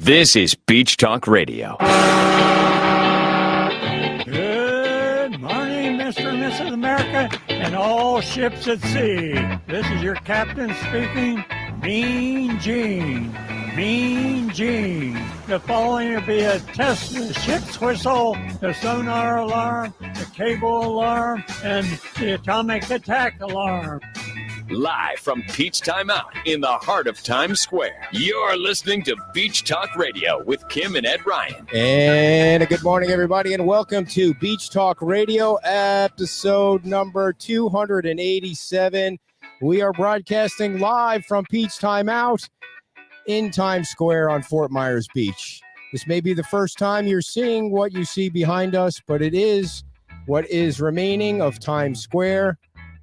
This is Beach Talk Radio. Good morning, Mr. and Mrs. America, and all ships at sea. This is your captain speaking, Mean Gene. Mean Gene. The following will be a test of the ship's whistle, the sonar alarm, the cable alarm, and the atomic attack alarm. Live from Peach Time Out in the heart of Times Square. You're listening to Beach Talk Radio with Kim and Ed Ryan. And a good morning, everybody, and welcome to Beach Talk Radio, episode number 287. We are broadcasting live from Peach Time Out in Times Square on Fort Myers Beach. This may be the first time you're seeing what you see behind us, but it is what is remaining of Times Square.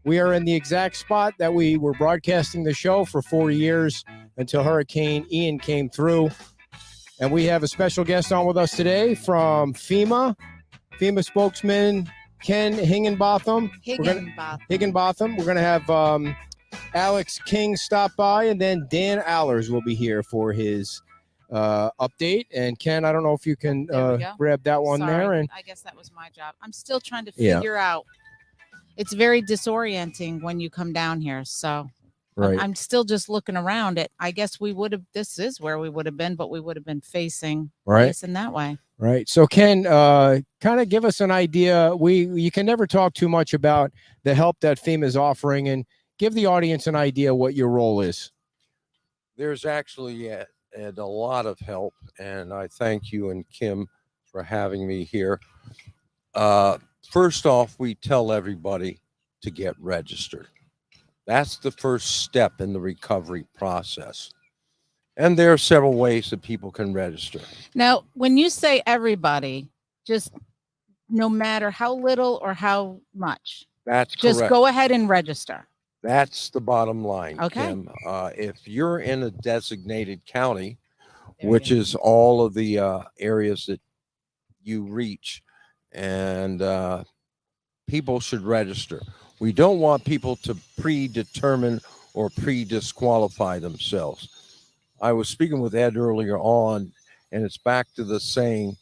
We are in the exact spot that we were broadcasting the show for 4 years until Hurricane Ian came through. And we have a special guest on with us today from FEMA spokesman Ken Higginbotham. Higginbotham. We're going to have Alex King stop by, and then Dan Allers will be here for his update. And Ken, I don't know if you can grab that one. Sorry, there. And I guess that was my job. I'm still trying to figure out. It's very disorienting when you come down here. So right. I'm still just looking around it. I guess this is where we would have been, but we would have been facing in that way. Right. So Ken, kind of give us an idea. You can never talk too much about the help that FEMA is offering, and give the audience an idea what your role is. There's actually a lot of help, and I thank you and Kim for having me here. First off, we tell everybody to get registered. That's the first step in the recovery process. And there are several ways that people can register. Now, when you say everybody, just no matter how little or how much, That's just correct. go ahead and register. That's the bottom line, Okay. Kim. If you're in a designated county, which is all of the areas that you reach, and people should register. We don't want people to predetermine or pre-disqualify themselves. I was speaking with Ed earlier on, and it's back to the saying,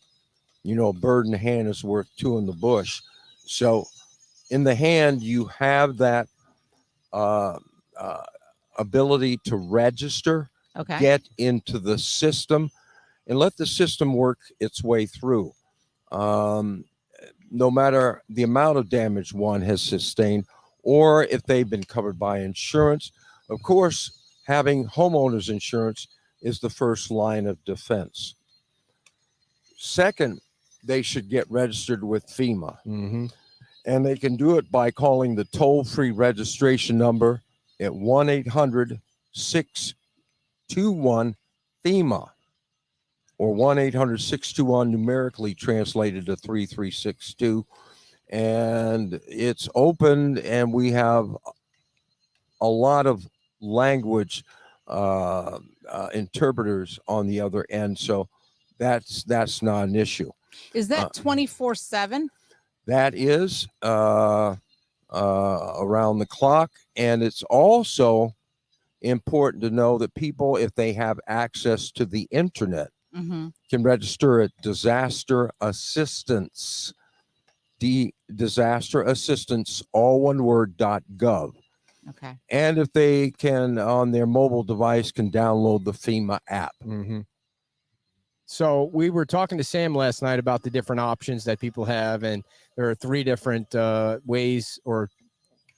a bird in the hand is worth two in the bush. So in the hand, you have that ability to register, get into the system, and let the system work its way through. No matter the amount of damage one has sustained, or if they've been covered by insurance. Of course, having homeowners insurance is the first line of defense. Second, they should get registered with FEMA. Mm-hmm. And they can do it by calling the toll-free registration number at 1-800-621-FEMA. or 1-800-621, numerically translated to 3362. And it's open, and we have a lot of language interpreters on the other end. So that's not an issue. Is that 24/7? That is around the clock. And it's also important to know that people, if they have access to the internet, can register at disaster assistance, disaster assistance, all one word, .gov. Okay. And if they can, on their mobile device, can download the FEMA app. Mm-hmm. So we were talking to Sam last night about the different options that people have, and there are three different ways, or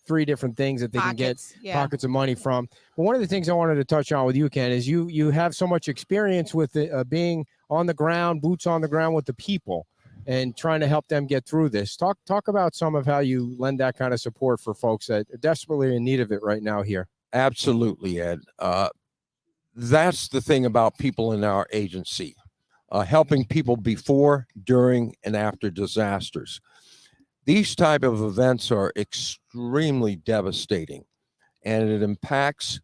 three different things that they can get pockets of money from. But one of the things I wanted to touch on with you, Ken, is you have so much experience with being on the ground, boots on the ground with the people, and trying to help them get through this. Talk about some of how you lend that kind of support for folks that are desperately in need of it right now here. Absolutely, Ed. That's the thing about people in our agency, helping people before, during, and after disasters. These type of events are extremely devastating, and it impacts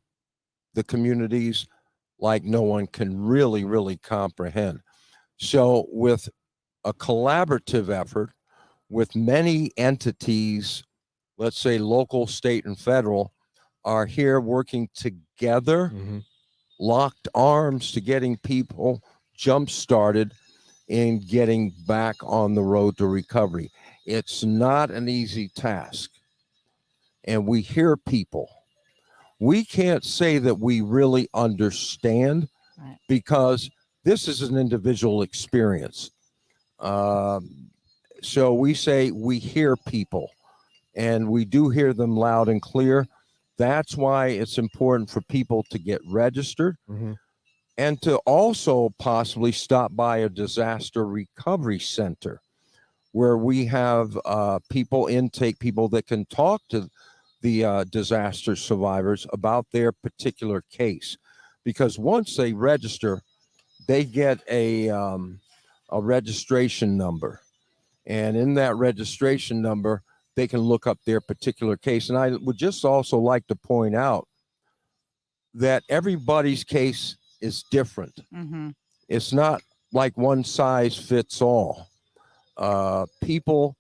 the communities like no one can really comprehend. So with a collaborative effort with many entities, let's say local, state, and federal, are here working together, locked arms to getting people jump started in getting back on the road to recovery. It's not an easy task. And we hear people. We can't say that we really understand because this is an individual experience. So we say we hear people, and we do hear them loud and clear. That's why it's important for people to get registered and to also possibly stop by a disaster recovery center where we have people that can talk to the disaster survivors about their particular case. Because once they register, they get a registration number. And in that registration number, they can look up their particular case. And I would just also like to point out that everybody's case is different. It's not like one size fits all. People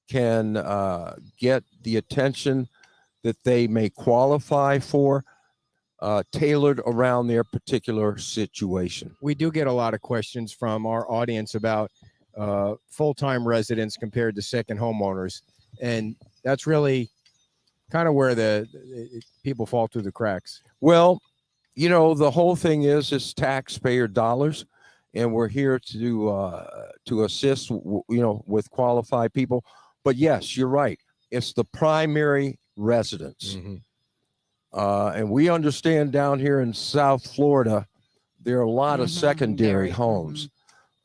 can get the attention that they may qualify for, tailored around their particular situation. We do get a lot of questions from our audience about full-time residents compared to second homeowners. And that's really kind of where the people fall through the cracks. Well, the whole thing is taxpayer dollars, and we're here to assist, with qualified people. But yes, you're right. It's the primary residence. And we understand down here in South Florida, there are a lot of secondary homes.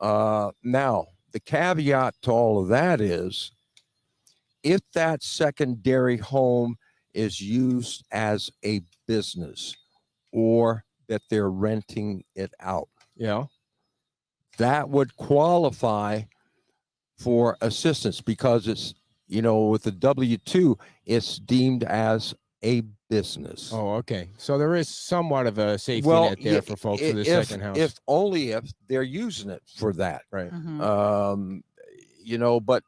Now, the caveat to all of that is if that secondary home is used as a business or that they're renting it out, that would qualify for assistance because it's, with the W-2, it's deemed as a business. Oh, okay. So there is somewhat of a safety net there for folks with a second house. If only if they're using it for that. Right. But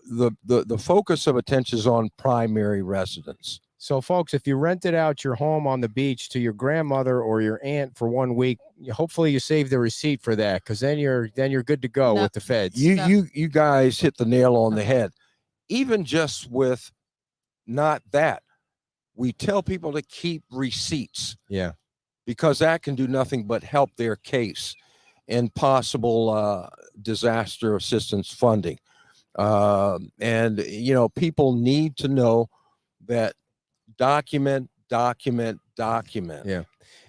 the focus of attention is on primary residence. So folks, if you rented out your home on the beach to your grandmother or your aunt for 1 week, hopefully you save the receipt for that, because then you're good to go with the feds. You guys hit the nail on the head. Even just with not that, we tell people to keep receipts. Yeah. Because that can do nothing but help their case in possible disaster assistance funding. And people need to know that document. Yeah.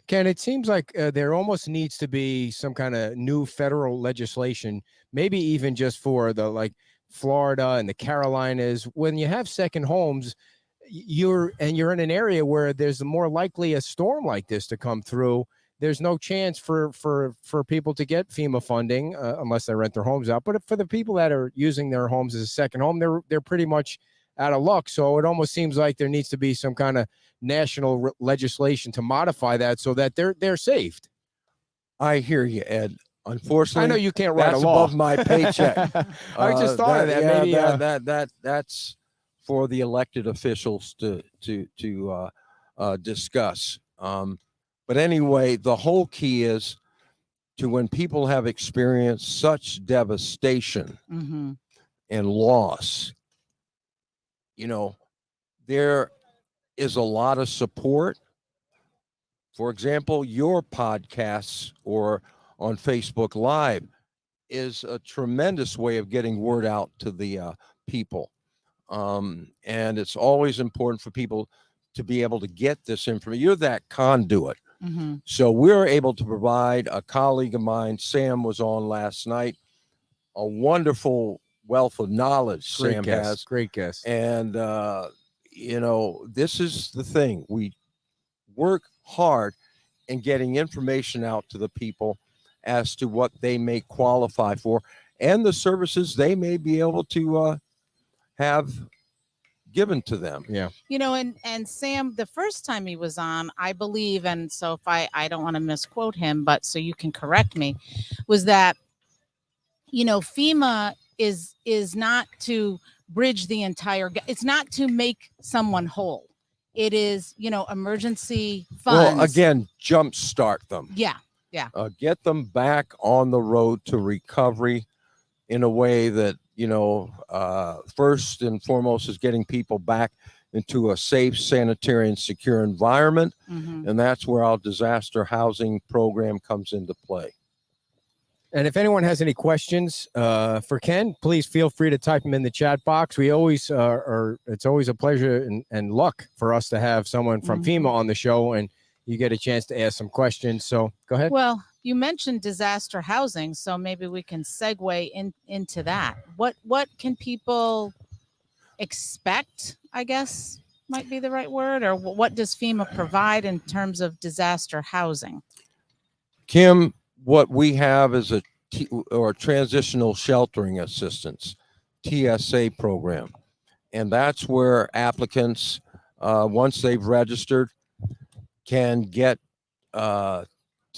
Ken, it seems like there almost needs to be some kind of new federal legislation, maybe even just for the Florida and the Carolinas. When you have second homes, you're in an area where there's more likely a storm like this to come through. There's no chance for people to get FEMA funding unless they rent their homes out. But for the people that are using their homes as a second home, they're pretty much out of luck. So it almost seems like there needs to be some kind of national legislation to modify that so that they're saved. I hear you, Ed. Unfortunately, I know you can't write a law. Above my paycheck. I just thought of that. Yeah, maybe that's for the elected officials to discuss. But anyway, the whole key is to when people have experienced such devastation and loss, there is a lot of support. For example, your podcasts or on Facebook Live is a tremendous way of getting word out to the people. And it's always important for people to be able to get this information. You're that conduit. So we're able to provide. A colleague of mine, Sam, was on last night. A wonderful wealth of knowledge Sam has. Great guest. And, this is the thing. We work hard in getting information out to the people as to what they may qualify for and the services they may be able to have given to them. Yeah. And Sam, the first time he was on, I believe, and so if I don't want to misquote him, but so you can correct me, was that, FEMA is not to bridge the entire, it's not to make someone whole. It is, emergency funds. Well, again, jumpstart them. Yeah. Yeah. Get them back on the road to recovery in a way that, first and foremost is getting people back into a safe, sanitary, and secure environment. Mhm. And that's where our disaster housing program comes into play. And if anyone has any questions for Ken, please feel free to type them in the chat box. We always it's always a pleasure and luck for us to have someone from Mhm. FEMA on the show, and you get a chance to ask some questions. So go ahead. Well, you mentioned disaster housing, so maybe we can segue into that. What can people expect, I guess might be the right word, or what does FEMA provide in terms of disaster housing? Kim, what we have is a transitional sheltering assistance, TSA program. And that's where applicants, once they've registered, can get to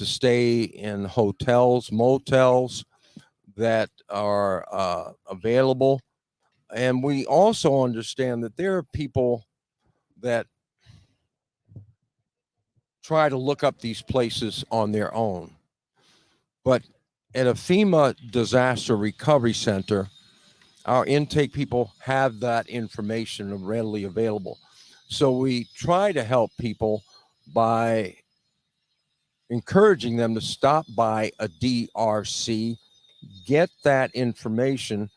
stay in hotels, motels that are available. And we also understand that there are people that try to look up these places on their own. But at a FEMA disaster recovery center, our intake people have that information readily available. So we try to help people by encouraging them to stop by a DRC, get that information,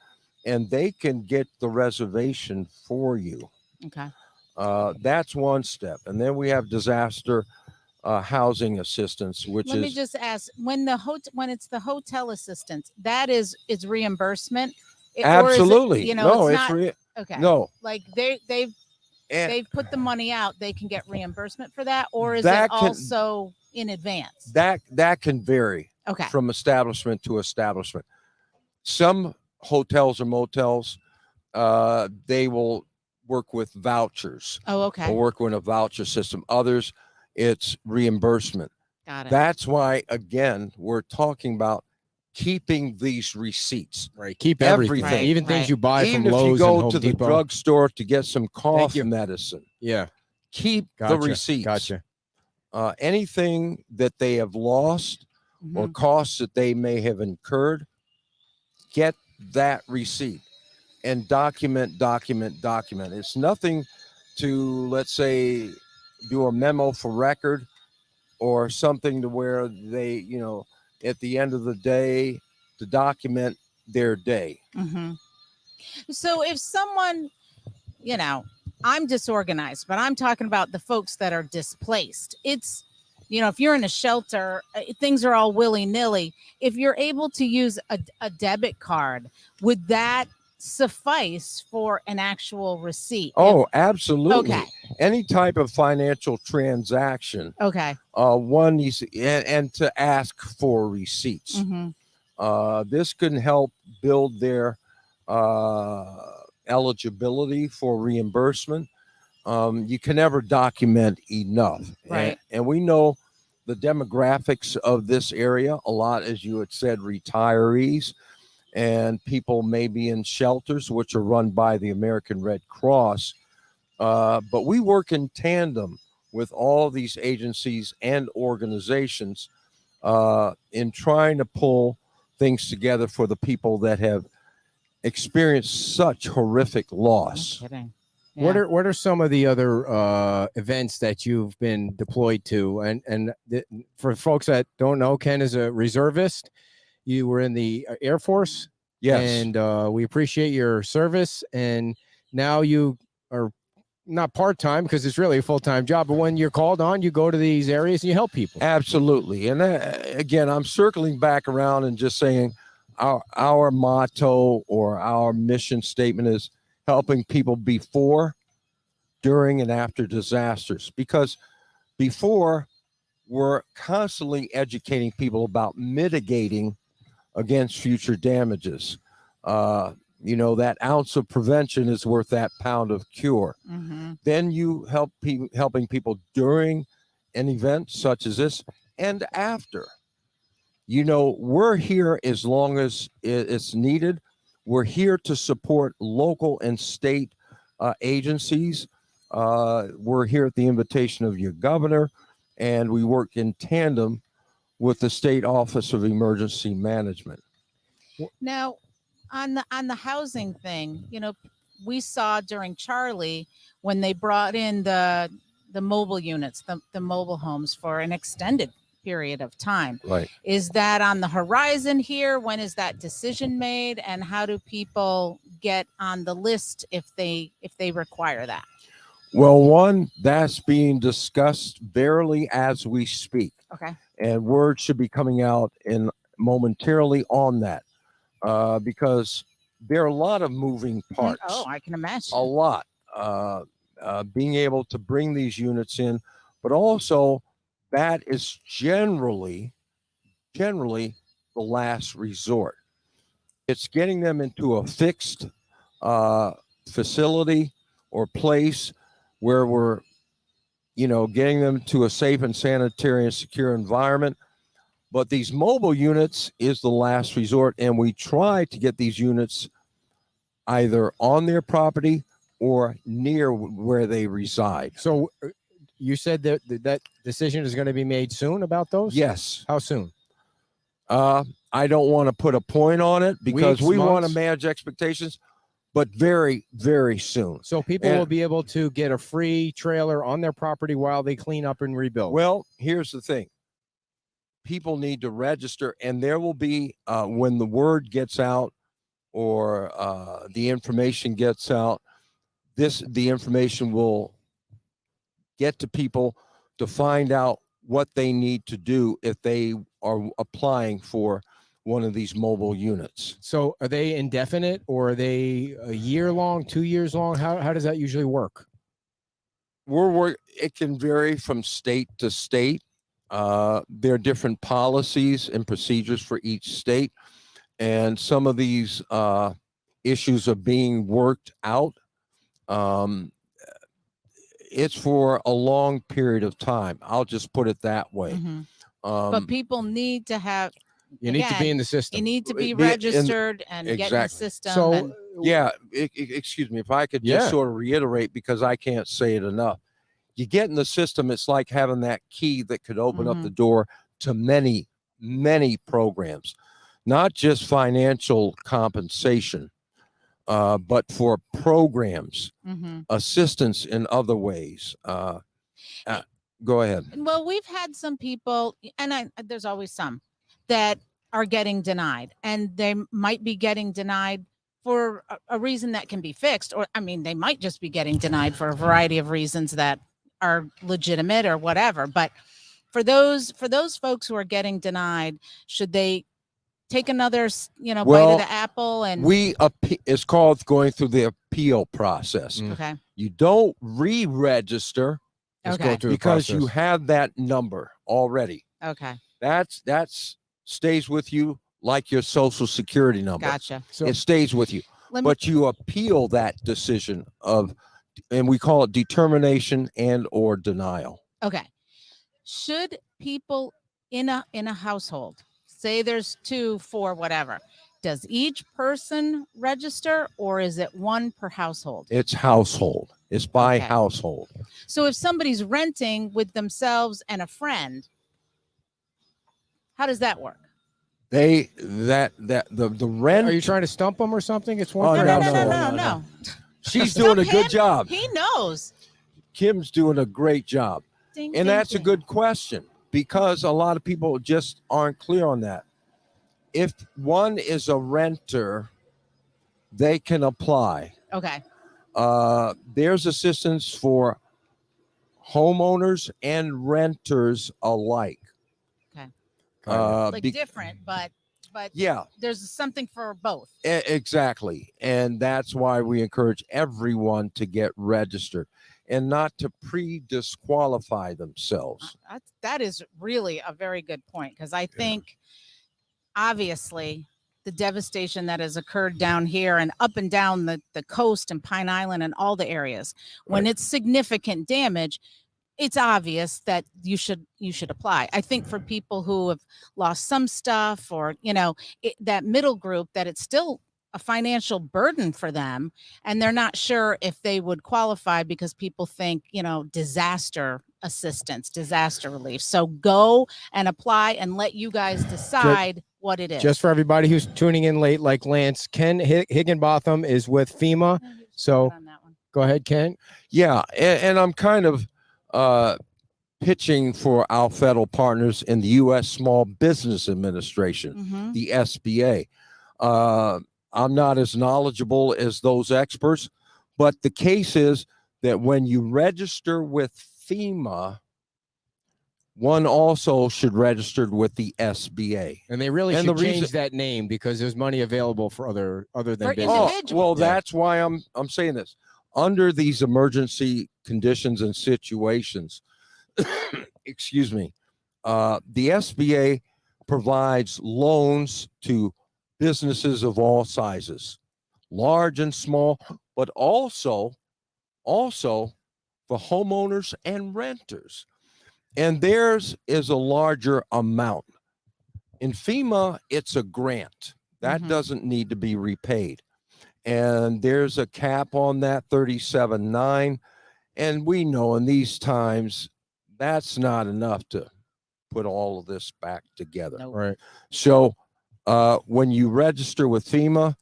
and they can get the reservation for you. Okay. That's one step. And then we have disaster housing assistance, which Let is me just ask, when it's the hotel assistance, that is reimbursement? absolutely, Or is it, no, it's it's not okay. no, Like and they've put the money out, they can get reimbursement for that, or is That it can- also in advance? that can vary Okay. from establishment to establishment. Some hotels or motels, they will work with vouchers Oh, okay. or work with a voucher system. Others, it's reimbursement. Got it. That's why, again, we're talking about keeping these receipts. Right. Keep everything. everything, Right, even things right. you buy Even from if Lowe's you and go Home to the Depot. drugstore to get some cough you. medicine, Yeah. keep Gotcha. the receipts. Gotcha. Anything that they have lost or Mhm. costs that they may have incurred, get that receipt and document. It's nothing to, let's say, do a memo for record or something to where they, at the end of the day, to document their day. Mhm. So if someone, I'm disorganized, but I'm talking about the folks that are displaced. It's, if you're in a shelter, things are all willy-nilly. If you're able to use a debit card, would that suffice for an actual receipt? Oh, absolutely. Okay. Any type of financial transaction, Okay. one needs and to ask for receipts. Mm-hmm. This can help build their eligibility for reimbursement. You can never document enough. Right. And we know the demographics of this area a lot, as you had said, retirees and people maybe in shelters, which are run by the American Red Cross. But we work in tandem with all these agencies and organizations in trying to pull things together for the people that have experienced such horrific loss. No kidding. What Yeah. are some of the other events that you've been deployed to? And for folks that don't know, Ken is a reservist. You were in the Air Force. Yes. And we appreciate your service. And now you are not part-time because it's really a full-time job. But when you're called on, you go to these areas and you help people. Absolutely. And again, I'm circling back around and just saying our motto or our mission statement is helping people before, during, and after disasters. Because before, we're constantly educating people about mitigating against future damages. That ounce of prevention is worth that pound of cure. Mm-hmm. Then you helping people during an event such as this and after. We're here as long as it's needed. We're here to support local and state agencies. We're here at the invitation of your governor, and we work in tandem with the State Office of Emergency Management. Now, on the housing thing, we saw during Charlie when they brought in the mobile units, the mobile homes for an extended period of time. Right. Is that on the horizon here? When is that decision made? And how do people get on the list if they require that? Well, one, that's being discussed barely as we speak. Okay. And word should be coming out in momentarily on that, because there are a lot of moving parts. Oh, I can imagine. A lot. Being able to bring these units in, but also that is generally the last resort. It's getting them into a fixed facility or place where we're, getting them to a safe and sanitary and secure environment. But these mobile units is the last resort, and we try to get these units either on their property or near where they reside. So you said that decision is going to be made soon about those? Yes. How soon? I don't want to put a point on it because Weeks, we want to months? manage expectations, but very, very soon. So people And- will be able to get a free trailer on their property while they clean up and rebuild. Well, here's the thing. People need to register, and there will be, when the word gets out or the information gets out, the information will get to people to find out what they need to do if they are applying for one of these mobile units. So are they indefinite, or are they a year long, 2 years long? How does that usually work? It can vary from state to state. There are different policies and procedures for each state, and some of these issues are being worked out. It's for a long period of time. I'll just put it that way. Mhm. But people need to have. You need to be Again, in the system. You need to be Be in- registered and get in the Exactly. system. So and, Yeah, excuse me, if I could just Yeah. sort of reiterate, because I can't say it enough. You get in the system, it's like having that key that could open up the door to many, many programs, not just financial compensation, but for programs, Mhm. assistance in other ways. Go ahead. Well, we've had some people, and there's always some that are getting denied, and they might be getting denied for a reason that can be fixed, or they might just be getting denied for a variety of reasons that are legitimate or whatever. But for those folks who are getting denied, should they take another bite Well, of the apple? And it's called going through the appeal process. okay, You don't re-register Let's okay, go through the because you process. have that number already. okay, That's stays with you like your social security number. gotcha. So It stays with you, Let me, but you appeal that decision and we call it determination and or denial. okay, should people in a household, say there's 2, 4, whatever, does each person register, or is it one per household? It's household. It's by Okay. household. So if somebody's renting with themselves and a friend, how does that work? The rent. are you trying to stump them or something? It's Oh, one per No, household. no. She's doing a Stump good him. job. He knows. Kim's doing a great job. Ding, And ding, that's a ding. good question, because a lot of people just aren't clear on that. If one is a renter, they can apply. Okay. There's assistance for homeowners and renters alike. Okay. Be- Different, but yeah, there's something for both. exactly. And that's why we encourage everyone to get registered and not to pre-disqualify themselves. That is really a very good point, because I think obviously the devastation that has occurred down here and up and down the coast and Pine Island and all the areas, when it's significant damage, it's obvious that you should apply. I think for people who have lost some stuff, or that middle group, that it's still a financial burden for them, and they're not sure if they would qualify because people think disaster assistance, disaster relief. So go and apply and let you guys decide what it is. Just for everybody who's tuning in late, like Lance, Ken Higginbotham is with FEMA. So on that one. go ahead, Ken. Yeah, and I'm kind of pitching for our federal partners in the U.S. Small Business Administration, Mhm. the SBA. I'm not as knowledgeable as those experts, but the case is that when you register with FEMA, one also should register with the SBA. And they really And should the change reason- that name because there's money available for other than For business. individuals. well, Yeah. that's why I'm saying this. Under these emergency conditions and situations, excuse me, the SBA provides loans to businesses of all sizes, large and small, but also for homeowners and renters. And theirs is a larger amount. In FEMA, it's a grant that Mhm. doesn't need to be repaid. And there's a cap on that, 37.9. And we know in these times, that's not enough to put all of this back together. Nope. Right. So when you register with FEMA,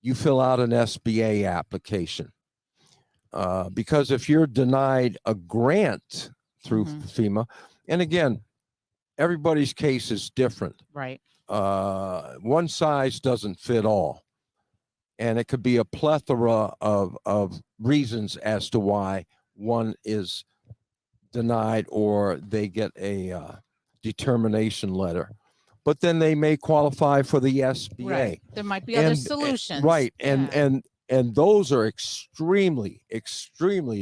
you fill out an SBA application. Because if you're denied a grant through Mhm. FEMA, and again, everybody's case is different. Right. One size doesn't fit all. And it could be a plethora of reasons as to why one is denied or they get a determination letter. But then they may qualify for the SBA. Right. There might be other And- solutions. Right. Yeah. And those are extremely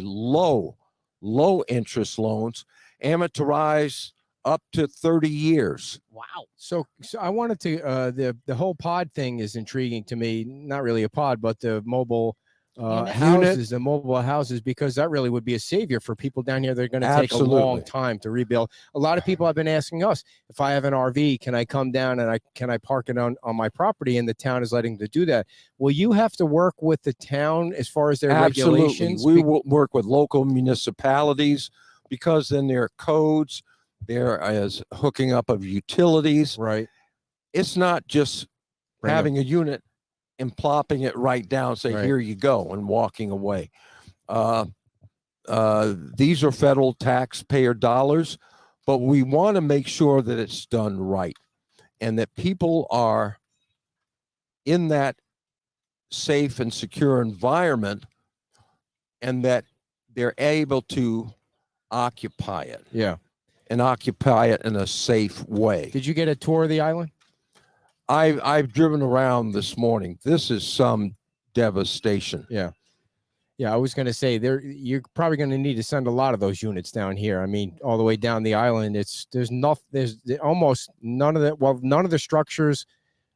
low interest loans, amortized up to 30 years. Wow. So I wanted to the whole pod thing is intriguing to me. Not really a pod, but the mobile Unit. houses, the mobile houses, because that really would be a savior for people down here. They're going to take a long Absolutely. time to rebuild. A lot of people have been asking us, if I have an RV, can I come down and can I park it on my property? And the town is letting to do that. Will you have to work with the town as far as their Absolutely. regulations? We will work with local municipalities because then there are codes, there is hooking up of utilities. Right. It's not just Bring 'em. having a unit and plopping it right down, say, Right. here you go, and walking away. These are federal taxpayer dollars, but we want to make sure that it's done right and that people are in that safe and secure environment and that they're able to occupy it Yeah. and occupy it in a safe way. Did you get a tour of the island? I've driven around this morning. This is some devastation. Yeah. I was going to say you're probably going to need to send a lot of those units down here. I mean, all the way down the island. There's almost none of that. Well, none of the structures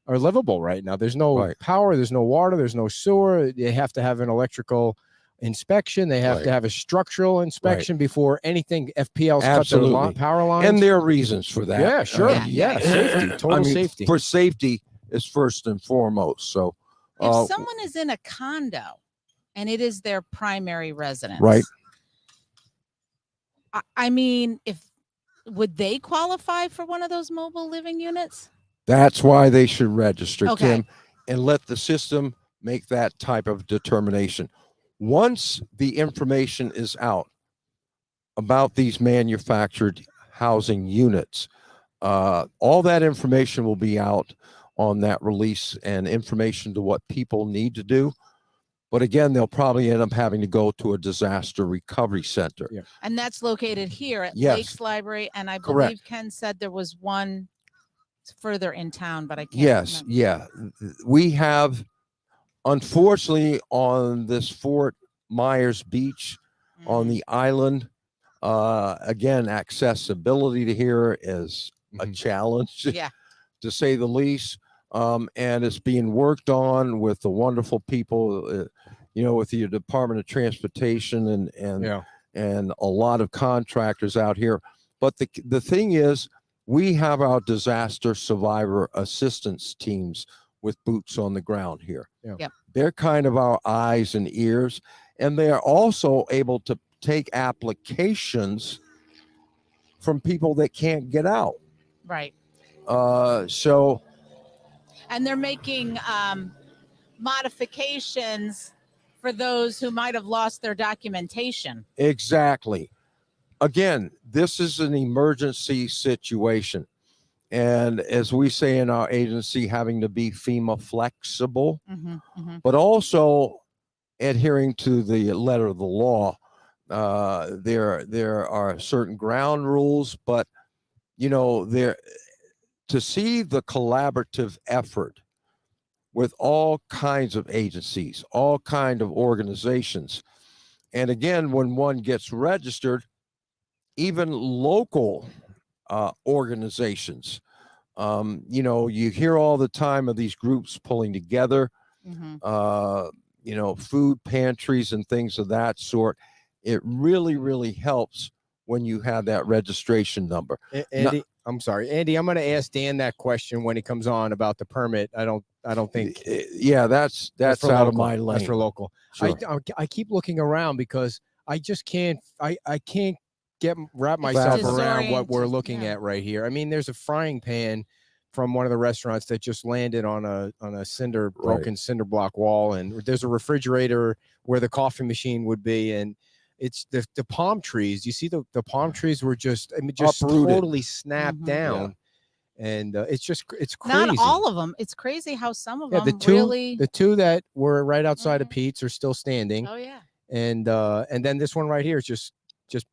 are livable right now. There's no Right. power. There's no water. There's no sewer. They have to have an electrical inspection. They have to Right. have a structural inspection before anything FPLs cut their Absolutely. power lines. And there are reasons for that. Yeah, sure. Yeah. Safety, total I mean, safety. For safety is first and foremost. So, If someone is in a condo and it is their primary residence, right. I mean, would they qualify for one of those mobile living units? That's why they should register, Okay. Kim, and let the system make that type of determination. Once the information is out about these manufactured housing units, all that information will be out on that release and information to what people need to do. But again, they'll probably end up having to go to a disaster recovery center. Yeah. And that's located here at Yes. Lakes Library. And I Correct. believe Ken said there was one further in town, but I can't Yes, remember. yeah. We have, unfortunately, on this Fort Myers Beach, on Mhm. the island, again, accessibility to here is a Mhm. challenge, Yeah. to say the least. And it's being worked on with the wonderful people, with the Department of Transportation and Yeah. and a lot of contractors out here. But the thing is, we have our disaster survivor assistance teams with boots on the ground here. Yeah. Yep. They're kind of our eyes and ears, and they are also able to take applications from people that can't get out. Right. So And they're making modifications for those who might have lost their documentation. exactly. Again, this is an emergency situation. And as we say in our agency, having to be FEMA flexible, but also adhering to the letter of the law. There are certain ground rules, but to see the collaborative effort with all kinds of agencies, all kinds of organizations. And again, when one gets registered, even local organizations, you hear all the time of these groups pulling together, food pantries and things of that sort. It really, really helps when you have that registration number. Andy, I'm sorry, Andy, I'm going to ask Dan that question when he comes on about the permit. I don't think. Yeah, that's out local. of my lane. That's for local. Sure. I keep looking around because I just can't. I can't wrap myself around what we're looking at right here. I mean, there's a frying pan from one of the restaurants that just landed on a broken cinder block wall, and there's a refrigerator where the coffee machine would be, and it's the palm trees. You see the palm trees were just uprooted. totally snapped down. And it's crazy. Not all of them. It's crazy how some of them the two that were right outside of Pete's are still standing. Oh yeah. And then this one right here is just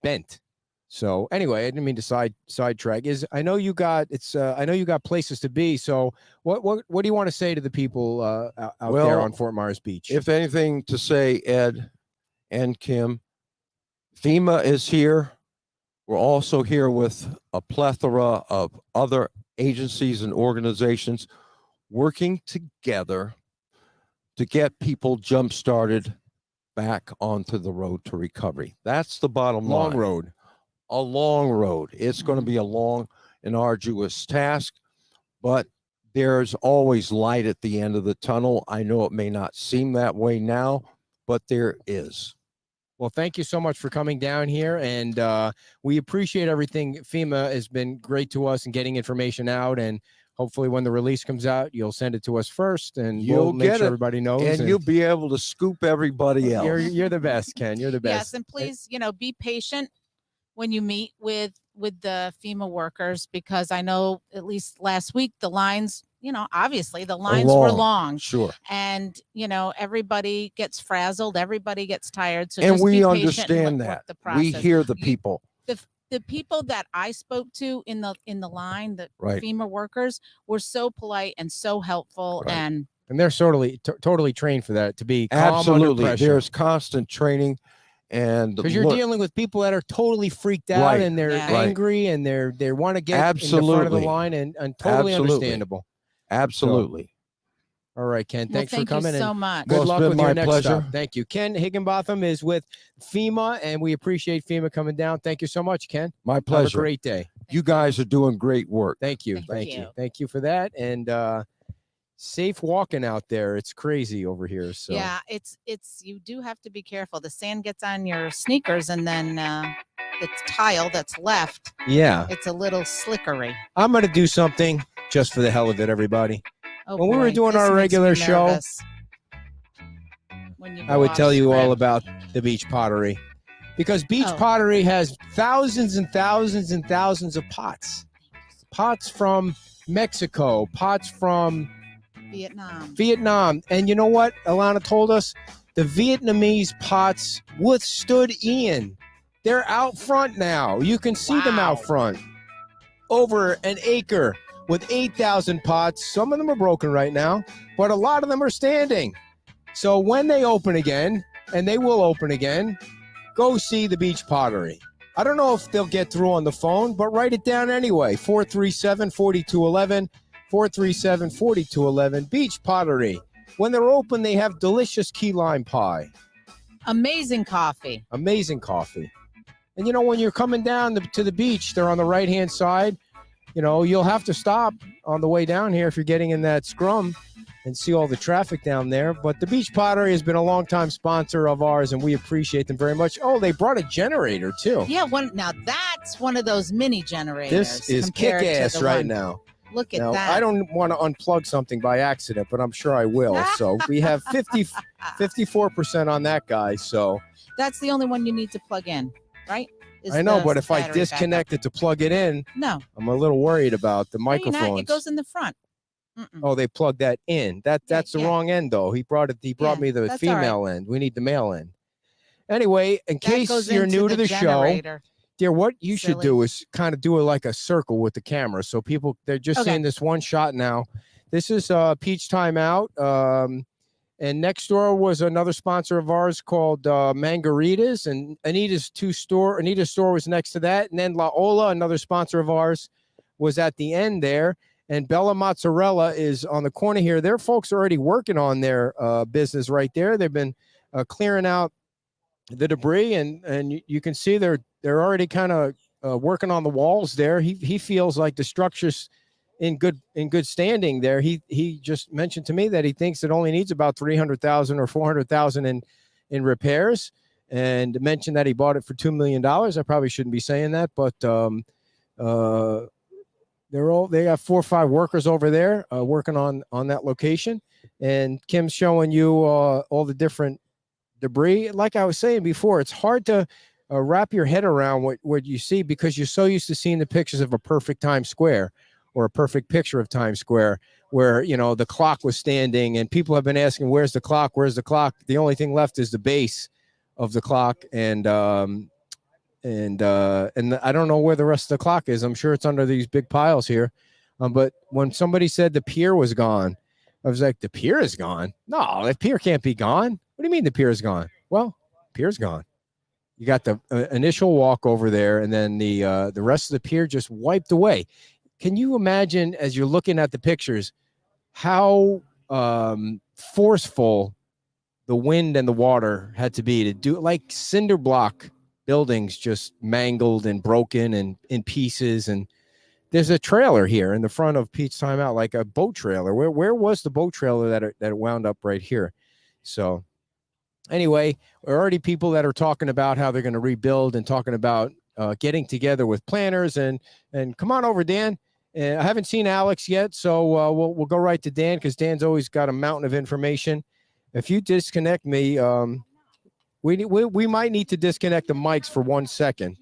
bent. So anyway, I didn't mean to sidetrack. I know you got places to be. So what do you want to say to the people out there on Fort Myers Beach? If anything to say, Ed and Kim, FEMA is here. We're also here with a plethora of other agencies and organizations working together to get people jump-started back onto the road to recovery. That's the bottom line. A long road. It's going to be a long and arduous task, but there's always light at the end of the tunnel. I know it may not seem that way now, but there is. Well, thank you so much for coming down here, and we appreciate everything. FEMA has been great to us in getting information out, and hopefully when the release comes out, you'll send it to us first, and we'll make sure everybody knows. And you'll be able to scoop everybody else. You're the best, Ken. You're the best. Yes, and please, be patient when you meet with the FEMA workers, because I know at least last week the lines, obviously the lines were long. Sure. And, everybody gets frazzled, everybody gets tired. So and just we be understand that. We hear the people. The people that I spoke to in the line, the right. FEMA workers, were so polite and so helpful. Right. And they're totally trained for that, to be calm absolutely under pressure. There's constant training. And because you're dealing with people that are totally freaked out, right. and they're angry, and they want to get absolutely. in the front of the line, and totally understandable. Absolutely. So, all right, Ken. Thanks for coming. Thank you so much. Good luck with your next pleasure. stop. Thank you. Ken Higginbotham is with FEMA, and we appreciate FEMA coming down. Thank you so much, Ken. My pleasure. Have a great day. You guys are doing great work. Thank you. Thank you for that. And safe walking out there. It's crazy over here. So yeah, it's you do have to be careful. The sand gets on your sneakers, and then the tile that's left. Yeah, it's a little slickery. I'm gonna do something just for the hell of it, everybody. Oh, when we were doing our regular show, I would tell you all about the beach pottery, because beach pottery has thousands and thousands and thousands of pots from Mexico, pots from Vietnam. And you know what Alana told us? The Vietnamese pots withstood Ian. They're out front now. You can see them out front. Over an acre with 8,000 pots. Some of them are broken right now, but a lot of them are standing. So when they open again, and they will open again, go see the beach pottery. I don't know if they'll get through on the phone, but write it down anyway. 437-4211. 437-4211. Beach Pottery. When they're open, they have delicious key lime pie. Amazing coffee. And when you're coming down to the beach, they're on the right-hand side. You'll have to stop on the way down here if you're getting in that scrum and see all the traffic down there. But the Beach Pottery has been a long-time sponsor of ours, and we appreciate them very much. Oh, they brought a generator, too. Yeah, now that It's one of those mini generators. This is compared to kick-ass the right one. now. Look at Now, that. I don't want to unplug something by accident, but I'm sure I will. So we have 54% on that guy. So That's the only one you need to plug in, right? Is I know, the but if I battery disconnect it to plug it in, backup. No, I'm a little worried about the no, you're not. microphones. It goes in the front. Mm-mm. Oh, they plugged that in. That's the yeah. wrong end, though. He brought Yeah, me the that's all right. female end. We need the male end. Anyway, in That case goes you're into new to the show, generator. dear, what you should Silly. do is kind of do it like a circle with the camera, so people they're just Okay. seeing this one shot now. This is Peach Time Out, and next door was another sponsor of ours called Mangaritas, and Anita's store was next to that, and then La Ola, another sponsor of ours, was at the end there. And Bella Mozzarella is on the corner here. Their folks are already working on their business right there. They've been clearing out the debris, and you can see they're already kind of working on the walls there. He feels like the structure's in good standing there. He just mentioned to me that he thinks it only needs about $300,000 or $400,000 in repairs, and mentioned that he bought it for $2 million. I probably shouldn't be saying that, but they got 4 or 5 workers over there working on that location, and Kim's showing you all the different debris. Like I was saying before, it's hard to wrap your head around what you see, because you're so used to seeing the pictures of a perfect Times Square or a perfect picture of Times Square where, you know, the clock was standing and people have been asking, where's the clock? Where's the clock? The only thing left is the base of the clock. And I don't know where the rest of the clock is. I'm sure it's under these big piles here. But when somebody said the pier was gone, I was like, the pier is gone? No, the pier can't be gone. What do you mean the pier is gone? Well, pier's gone. You got the initial walk over there, and then the rest of the pier just wiped away. Can you imagine, as you're looking at the pictures, how forceful the wind and the water had to be to do, like cinder block buildings just mangled and broken and in pieces. And there's a trailer here in the front of Pete's Time Out, like a boat trailer. Where was the boat trailer that it wound up right here? So anyway, there are already people that are talking about how they're going to rebuild and talking about getting together with planners and come on over, Dan. I haven't seen Alex yet, so we'll go right to Dan, because Dan's always got a mountain of information. If you disconnect me, we might need to disconnect the mics for 1 second.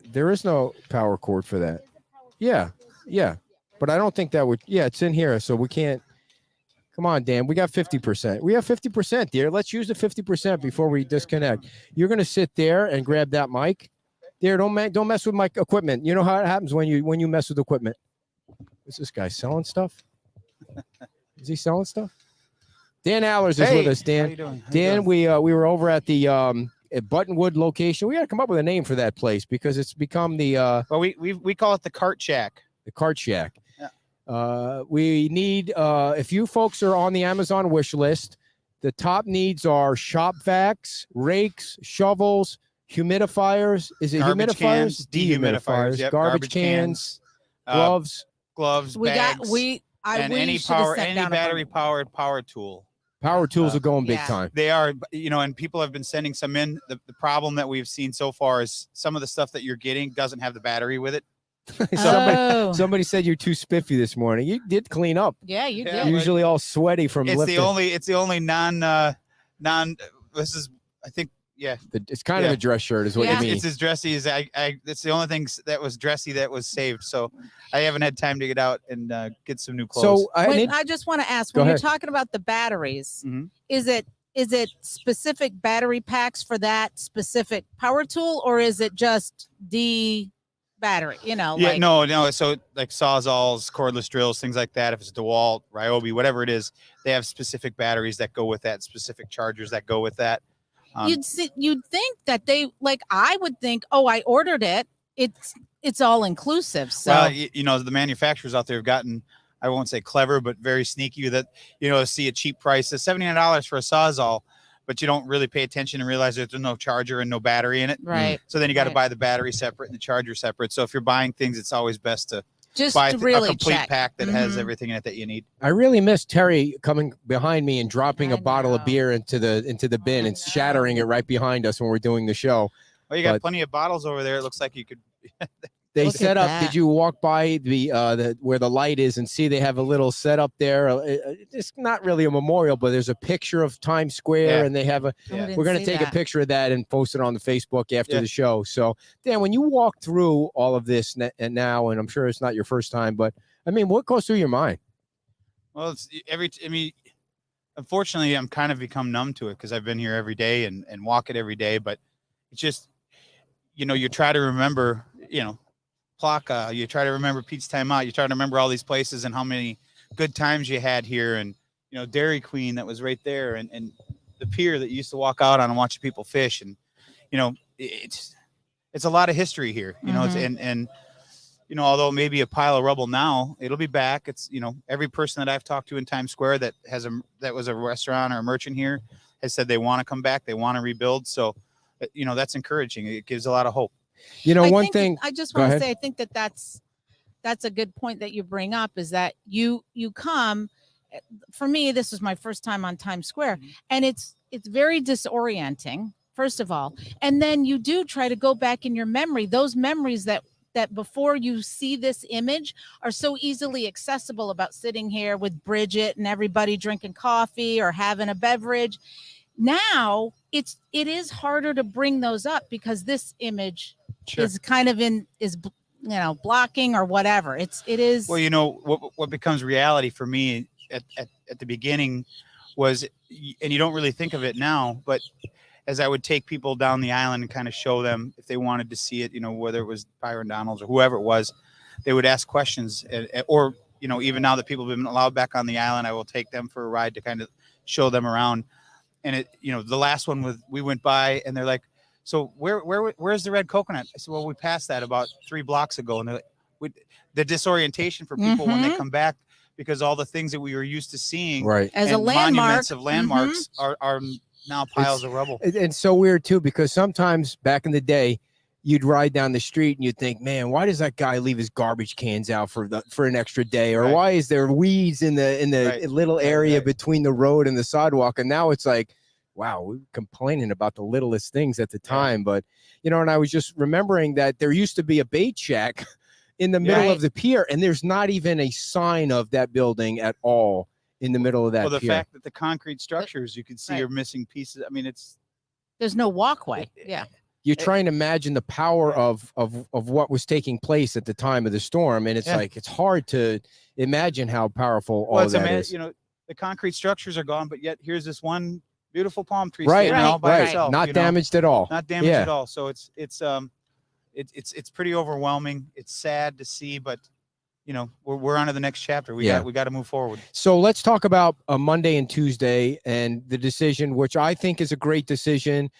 There is no power cord for that. Yeah, but I don't think that would. Yeah, it's in here, so we can't. Come on, Dan. We got 50%. We have 50%, dear. Let's use the 50% before we disconnect. You're gonna sit there and grab that mic. There, don't mess with my equipment. You know how it happens when you mess with equipment. Is this guy selling stuff? Is he selling stuff? Dan Allers is with us. Dan, how you doing? Dan, we were over at the at Buttonwood location. We got to come up with a name for that place, because it's become the Well, we call it the Cart Shack. the Cart Shack. Yeah. We need if you folks are on the Amazon wish list, the top needs are shop vacs, rakes, shovels, humidifiers. Is it Garbage humidifiers? cans, dehumidifiers, yep, garbage garbage cans, cans, gloves, gloves, We bags, got we. and we any should have sent any down a battery bunch. powered power tool. power tools are going big yeah. time. They are, and people have been sending some in. The problem that we've seen so far is some of the stuff that you're getting doesn't have the battery with it. Oh. Somebody said you're too spiffy this morning. You did clean up. Yeah, you Yeah, did. Usually all sweaty from It's lifting. the only non. This is, I think, yeah. It's kind of Yeah. a dress shirt, is what Yeah. you mean. It's as dressy as I. It's the only thing that was dressy that was saved. So I haven't had time to get out and get some new clothes. So I just want to ask, Go when you're ahead. talking about the batteries, Mhm. is it specific battery packs for that specific power tool, or is it just the battery? Yeah, like, no. So like Sawzalls, cordless drills, things like that. If it's DeWalt, Ryobi, whatever it is, they have specific batteries that go with that, specific chargers that go with that. you'd think that I would think, oh, I ordered it. It's all inclusive. So Well, the manufacturers out there have gotten, I won't say clever, but very sneaky that, see a cheap price of $79 for a Sawzall, but you don't really pay attention and realize that there's no charger and no battery in it. right, So then you got to Right. buy the battery separate and the charger separate. So if you're buying things, it's always best to just buy to a really complete check. pack that has Mhm. everything in it that you need. I really miss Terry coming behind me and dropping I a bottle of know. beer into the bin I and shattering it know. right behind us when we're doing the show. Well, you got But- plenty of bottles over there. It looks like you could. They Look set at up. that. Did you walk by the where the light is and see they have a little setup there? It's not really a memorial, but there's a picture of Times Square, Yeah. and they have a. Oh, I Yeah. didn't We're gonna see take a that. picture of that and post it on the Facebook after Yeah. the show. So, Dan, when you walk through all of this and now, and I'm sure it's not your first time, but I mean, what goes through your mind? Well, it's I mean, unfortunately, I'm kind of become numb to it because I've been here every day and walk it every day. But it's just, you try to remember, Plaka, you try to remember Pete's Time Out, you try to remember all these places and how many good times you had here, and Dairy Queen that was right there, and the pier that you used to walk out on and watch people fish, and it's a lot of history here, it's, and although it may be a pile of rubble now, it'll be back. It's every person that I've talked to in Times Square that was a restaurant or a merchant here has said they want to come back, they want to rebuild. So that's encouraging. It gives a lot of hope. One think thing. I just Go want to ahead. say, I think that's a good point that you bring up, is that you come. For me, this was my first time on Times Square, and it's very disorienting, first of all, and then you do try to go back in your memory, those memories that before you see this image are so easily accessible, about sitting here with Bridget and everybody drinking coffee or having a beverage. Now it is harder to bring those up because this image Sure. is kind of blocking or whatever. It is. Well, what becomes reality for me at the beginning was, and you don't really think of it now, but as I would take people down the island and kind of show them if they wanted to see it, whether it was Byron Donalds or whoever it was, they would ask questions, or even now that people have been allowed back on the island, I will take them for a ride to kind of show them around. And the last one we went by and they're like, so where's the red coconut? I said, well, we passed that about 3 blocks ago. And they're like, the disorientation for people when they come back, because all the things that we were used to seeing, Right. As a and landmark. monuments of landmarks are now piles of rubble. And so weird too, because sometimes back in the day, you'd ride down the street and you'd think, man, why does that guy leave his garbage cans out for an extra day? Or Right. why is there weeds in the Right. little area Right. between the road and the sidewalk? And now it's like, wow, we're complaining about the littlest things at the time. But, and I was just remembering that there used to be a bait shack in the middle Right. of the pier, and there's not even a sign of that building at all in the middle of that Well, the pier. fact that the concrete structures you can see Right. are missing pieces. I mean, There's no walkway. Yeah. You're trying to imagine the power of what was taking place at the time of the storm, and it's Yeah. like it's hard to imagine how powerful all well, of it's that is. the concrete structures are gone, but yet here's this one beautiful palm tree Right, standing all by right, itself. not damaged at all. Not damaged Yeah. at all. So it's pretty overwhelming. It's sad to see, but we're on to the next chapter. We got to move forward. So let's talk about Monday and Tuesday and the decision, which I think is a great decision.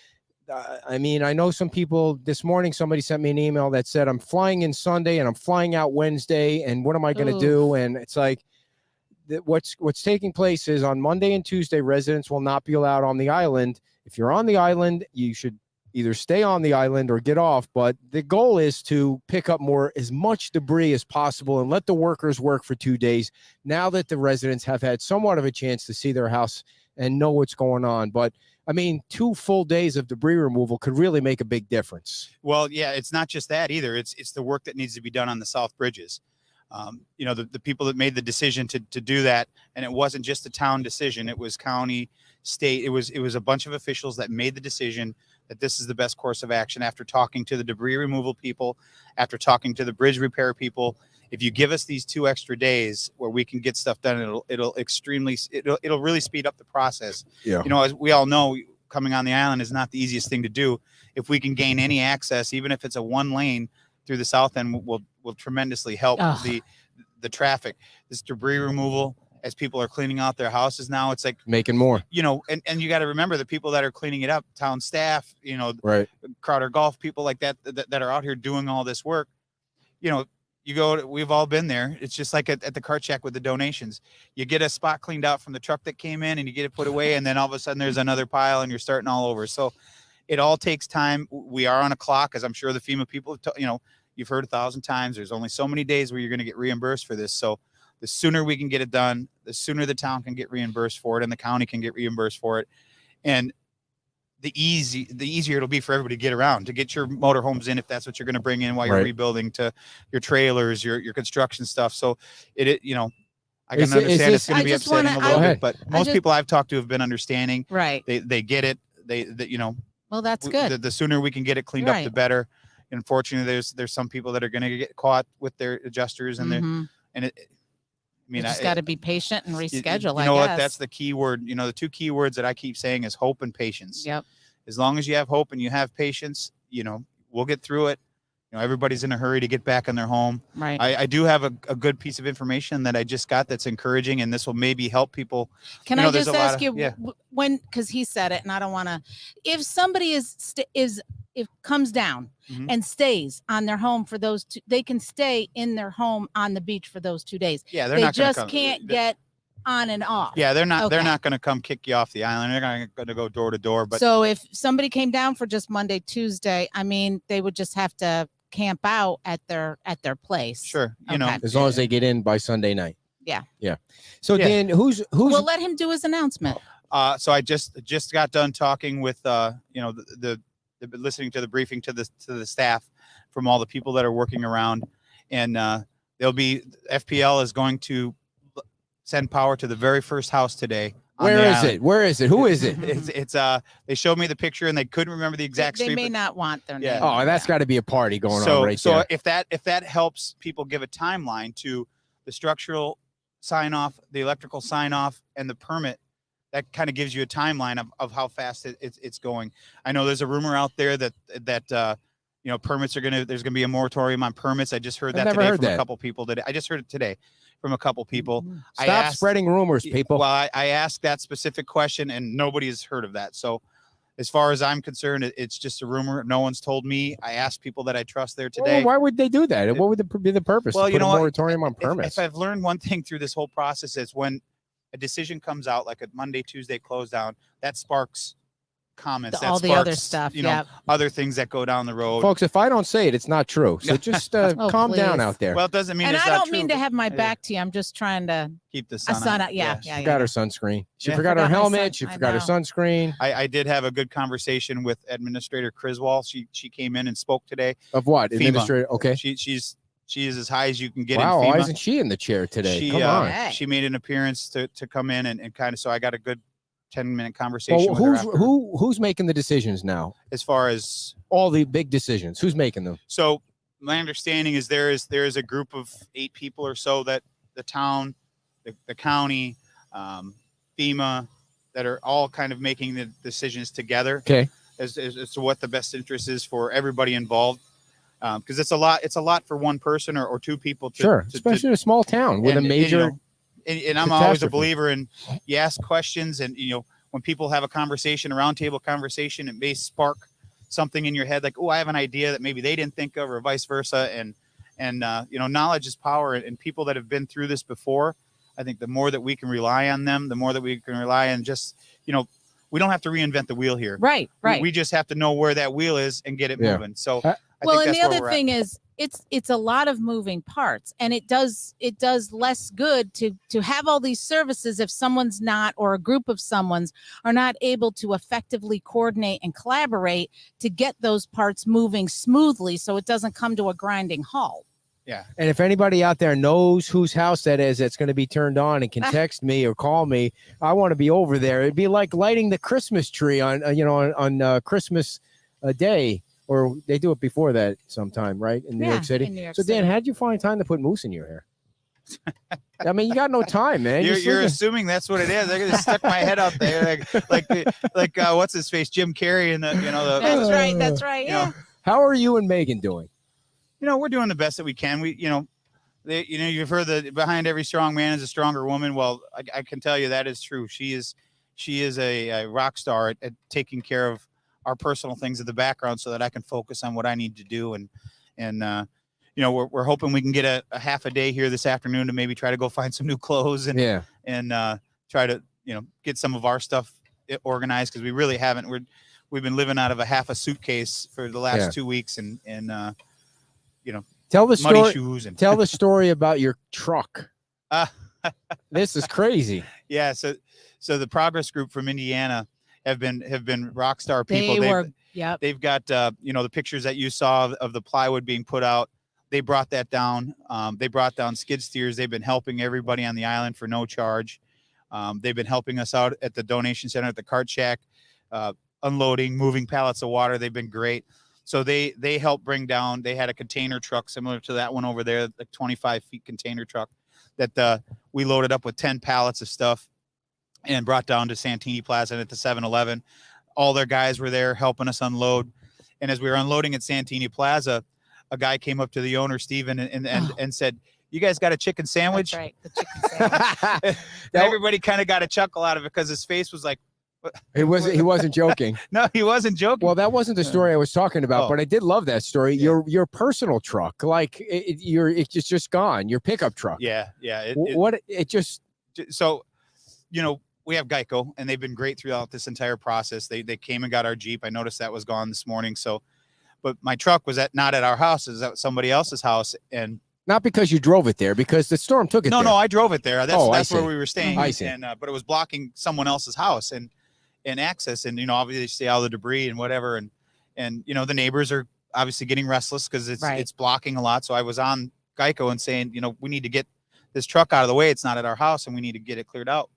I mean, I know some people this morning, somebody sent me an email that said, I'm flying in Sunday and I'm flying out Wednesday. And what am I going to do? And it's like, what's taking place is on Monday and Tuesday, residents will not be allowed on the island. If you're on the island, you should either stay on the island or get off. But the goal is to pick up as much debris as possible and let the workers work for 2 days now that the residents have had somewhat of a chance to see their house and know what's going on. But I mean, 2 full days of debris removal could really make a big difference. Well, yeah, it's not just that either. It's the work that needs to be done on the South Bridges. The people that made the decision to do that, and it wasn't just a town decision. It was county, state. It was a bunch of officials that made the decision that this is the best course of action after talking to the debris removal people, after talking to the bridge repair people. If you give us these 2 extra days where we can get stuff done, it'll really speed up the process. Yeah. As we all know, coming on the island is not the easiest thing to do. If we can gain any access, even if it's a 1 lane through the south end, will tremendously help the traffic. This debris removal, as people are cleaning out their houses now, it's like Making more. And you got to remember the people that are cleaning it up, town staff, Right. Crowder Golf, people like that are out here doing all this work. We've all been there. It's just like at the cart shack with the donations. You get a spot cleaned out from the truck that came in and you get it put away, and then all of a sudden there's another pile and you're starting all over. So it all takes time. We are on a clock, as I'm sure the FEMA people have you've heard 1,000 times. There's only so many days where you're going to get reimbursed for this. So the sooner we can get it done, the sooner the town can get reimbursed for it and the county can get reimbursed for it. And the easier it'll be for everybody to get around, to get your motorhomes in, if that's what you're going to bring in while you're Right. rebuilding, to your trailers, your construction stuff. So I can Is understand this- it's going I to be just upsetting wanna- a little I- bit, but most just- people I've talked to have been understanding. Right. They get it. Well, that's w- good. The sooner we can get it cleaned up, the Right. better. Unfortunately, there's some people that are going to get caught with their adjusters and Mhm. you You just got to be patient and you reschedule. know I what? guess. That's the key word. The two key words that I keep saying is hope and patience. Yep. As long as you have hope and you have patience, we'll get through it. Everybody's in a hurry to get back in their home. Right. I do have a good piece of information that I just got that's encouraging, and this will maybe help people. Can you know, I there's just a lot ask of- you yeah. when, because he said it, and I don't want to. If somebody if comes down Mhm. and stays on their home for those they can stay in their home on the beach for those 2 days. Yeah, they're They not gonna just come- can't they- get on and off. Yeah, they're not. They're Okay. not going to come kick you off the island. They're going to go door to door. But So if somebody came down for just Monday, Tuesday, I mean, they would just have to camp out at their place. sure, Okay. As long as they get in by Sunday night. Yeah. Yeah. So Yeah. Dan, who's We'll let him do his announcement. So I just got done talking with the listening to the briefing to the staff from all the people that are working around, and FPL is going to send power to the very first house today. on the Where is island. it? Where is it? Who is it? It's they showed me the picture and they couldn't remember the exact They street. may but- not want their Yeah. name. Oh, that's got to be a party going so on right so there. if that helps people give a timeline to the structural sign off, the electrical sign off, and the permit, that kind of gives you a timeline of how fast it's going. I know there's a rumor out there that permits there's gonna be a moratorium on permits. I just heard I've that never today heard from that. a couple people today. I just heard it today from a couple people. I Stop asked- spreading rumors, people. Well, I asked that specific question and nobody has heard of that. So as far as I'm concerned, it's just a rumor. No one's told me. I asked people that I trust there Well, today. why would they do that? What would be the purpose? Well, to you put know a what? moratorium on If permits. I've learned one thing through this whole process, is when a decision comes out, like a Monday, Tuesday close down, that sparks comments. All that the other sparks, stuff. you know, Yeah. other things that go down the road. Folks, if I don't say it, it's not true. So just calm down please. out there. Well, it doesn't mean And it's I not don't true, mean to but have my yeah, back to you. I'm just trying to keep the a sun, sun on. out. Yeah. Yes. Yeah. She Yeah. got her sunscreen. She Yeah. forgot her Forgot my helmet. sun- She I forgot her know. sunscreen. I did have a good conversation with Administrator Criswell. She came in and spoke today. Of what? FEMA. Administrator. Okay. She is as high as you can get Wow. in Why FEMA. isn't she in the chair today? She, Come on. Hey. She made an appearance to come in and kind of, so I got a good 10-minute conversation Well, with her after, who's making the decisions now? as far as, All the big decisions. Who's making them? so my understanding is there is a group of 8 people or so that the town, the county, FEMA, that are all kind of making the decisions together Okay. as to what the best interest is for everybody involved. Because it's a lot for one person or 2 people to, Sure. to- Especially in a small town with a and, major. you know, and I'm always a catastrophe. believer in, you ask questions, and when people have a conversation, a roundtable conversation, it may spark something in your head, like, oh, I have an idea that maybe they didn't think of, or vice versa. And knowledge is power, and people that have been through this before, I think the more that we can rely on them, the more that we can rely on just, we don't have to reinvent the wheel here. Right. Right. We just have to know where that wheel is and get it Yeah. moving. So Uh, I Well, think and the that's where other we're at. thing is it's a lot of moving parts, and it does less good to have all these services if someone's not, or a group of someone's are not able to effectively coordinate and collaborate to get those parts moving smoothly so it doesn't come to a grinding halt. Yeah. And if anybody out there knows whose house that is that's going to be turned on and can text me or call me, I want to be over there. It'd be like lighting the Christmas tree on Christmas Day, or they do it before that sometime, right? In New York City. In New York So Dan, City. how'd you find time to put mousse in your hair? I mean, you got no time, man. You're, Just you're look at- assuming that's what it is. I just stuck my head out there, like what's his face, Jim Carrey, and That's right. That's right. you know, Yeah. How are you and Megan doing? we're doing the best that we can. You've heard that behind every strong man is a stronger woman. Well, I can tell you that is true. She is a rock star at taking care of our personal things in the background so that I can focus on what I need to do. And we're hoping we can get a half a day here this afternoon to maybe try to go find some new clothes and try to get some of our stuff organized, because we really haven't. We've been living out of a half a suitcase for the last 2 weeks, and Tell the muddy story. shoes and Tell the story about your truck. Uh, This is crazy. yeah. So the Progress Group from Indiana have been rock star people. They've got the pictures that you saw of the plywood being put out. They brought that down. They brought down skid steers. They've been helping everybody on the island for no charge. They've been helping us out at the donation center at the cart shack, unloading, moving pallets of water. They've been great. So they helped bring down. They had a container truck similar to that one over there, the 25 feet container truck that we loaded up with 10 pallets of stuff and brought down to Santini Plaza and at the 7-Eleven. All their guys were there helping us unload. And as we were unloading at Santini Plaza, a guy came up to the owner, Steven, and said, "You guys got a chicken sandwich?" That's right, the chicken sandwich. Everybody kind of got a chuckle out of it because his face was like, He wasn't joking. no, he wasn't joking. Well, that wasn't the story I was talking about, Oh. but I did love that story. Yeah. Your personal truck, like it's just gone. Your pickup truck. Yeah. So, we have Geico, and they've been great throughout this entire process. They came and got our Jeep. I noticed that was gone this morning. So, but my truck was not at our house. It was at somebody else's house, and Not because you drove it there, because the storm took it there. no, I drove it there. That's I where see. we were staying. I see. And but it was blocking someone else's house and access, and obviously all the debris and whatever, and the neighbors are obviously getting restless because it's blocking a lot. So I was on Geico and saying, we need to get this truck out of the way. It's not at our house, and we need to get it cleared out.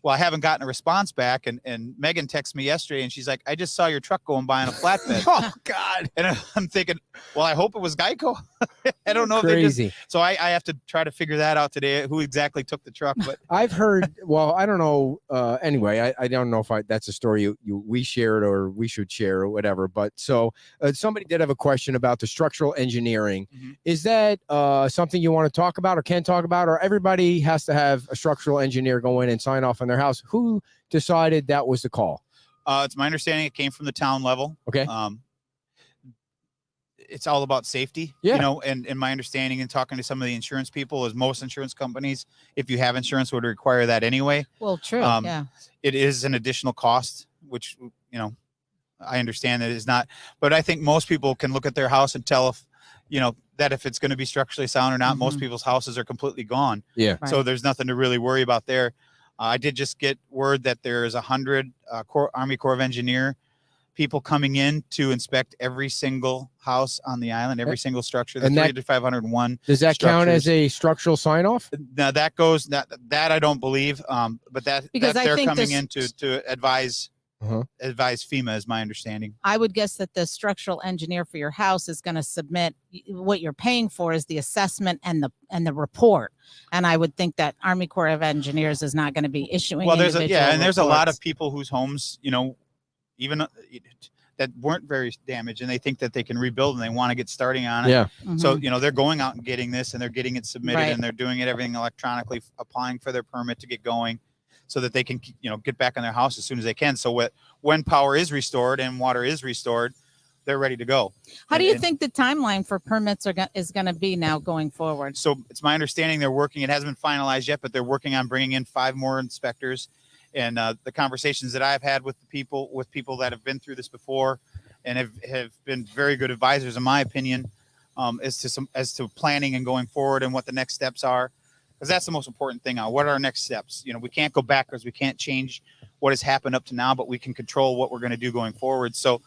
Well, I haven't gotten a response back, and Megan texted me yesterday, and she's like, "I just saw your truck going by on a flatbed." Oh God! And I'm thinking, well, I hope it was Geico. I don't know Crazy. if they just. So I have to try to figure that out today. Who exactly took the truck? But I've heard. Well, I don't know. Anyway, I don't know if that's a story we shared or we should share or whatever. But so somebody did have a question about the structural engineering. Mhm. Is that something you want to talk about or can talk about, or everybody has to have a structural engineer go in and sign off on their house? Who decided that was the call? it's my understanding it came from the town level. Okay. It's all about safety, Yeah. and my understanding and talking to some of the insurance people is most insurance companies, if you have insurance, would require that anyway. Well, true. Um, Yeah. It is an additional cost, which, I understand that it is not, but I think most people can look at their house and tell if, that if it's going to be structurally sound or not. Most Mhm. people's houses are completely gone. Yeah. Right. So there's nothing to really worry about there. I did just get word that there's 100 Army Corps of Engineer people coming in to inspect every single house on the island, every single structure. The And that- 501. Does that count as structures. a structural sign off? Now that goes that I don't believe, but Because I they're think coming this- in to advise Uh-huh. advise FEMA is my understanding. I would guess that the structural engineer for your house is going to submit what you're paying for is the assessment and the report. And I would think that Army Corps of Engineers is not going to be issuing. Well, there's individual there's a lot reports. of people whose homes, even that weren't very damaged, and they think that they can rebuild and they want to get starting on it. Yeah. So, Mhm. they're going out and getting this, and they're getting it submitted, Right. and they're doing it everything electronically, applying for their permit to get going, so that they can, get back in their house as soon as they can. So when power is restored and water is restored, they're ready to go. How do you And- think the timeline for permits is going to be now going forward? So it's my understanding they're working. It hasn't been finalized yet, but they're working on bringing in 5 more inspectors. And the conversations that I've had with people that have been through this before and have been very good advisors, in my opinion, as to planning and going forward and what the next steps are. Because that's the most important thing. What are our next steps? We can't go backwards. We can't change what has happened up to now, but we can control what we're going to do going forward. So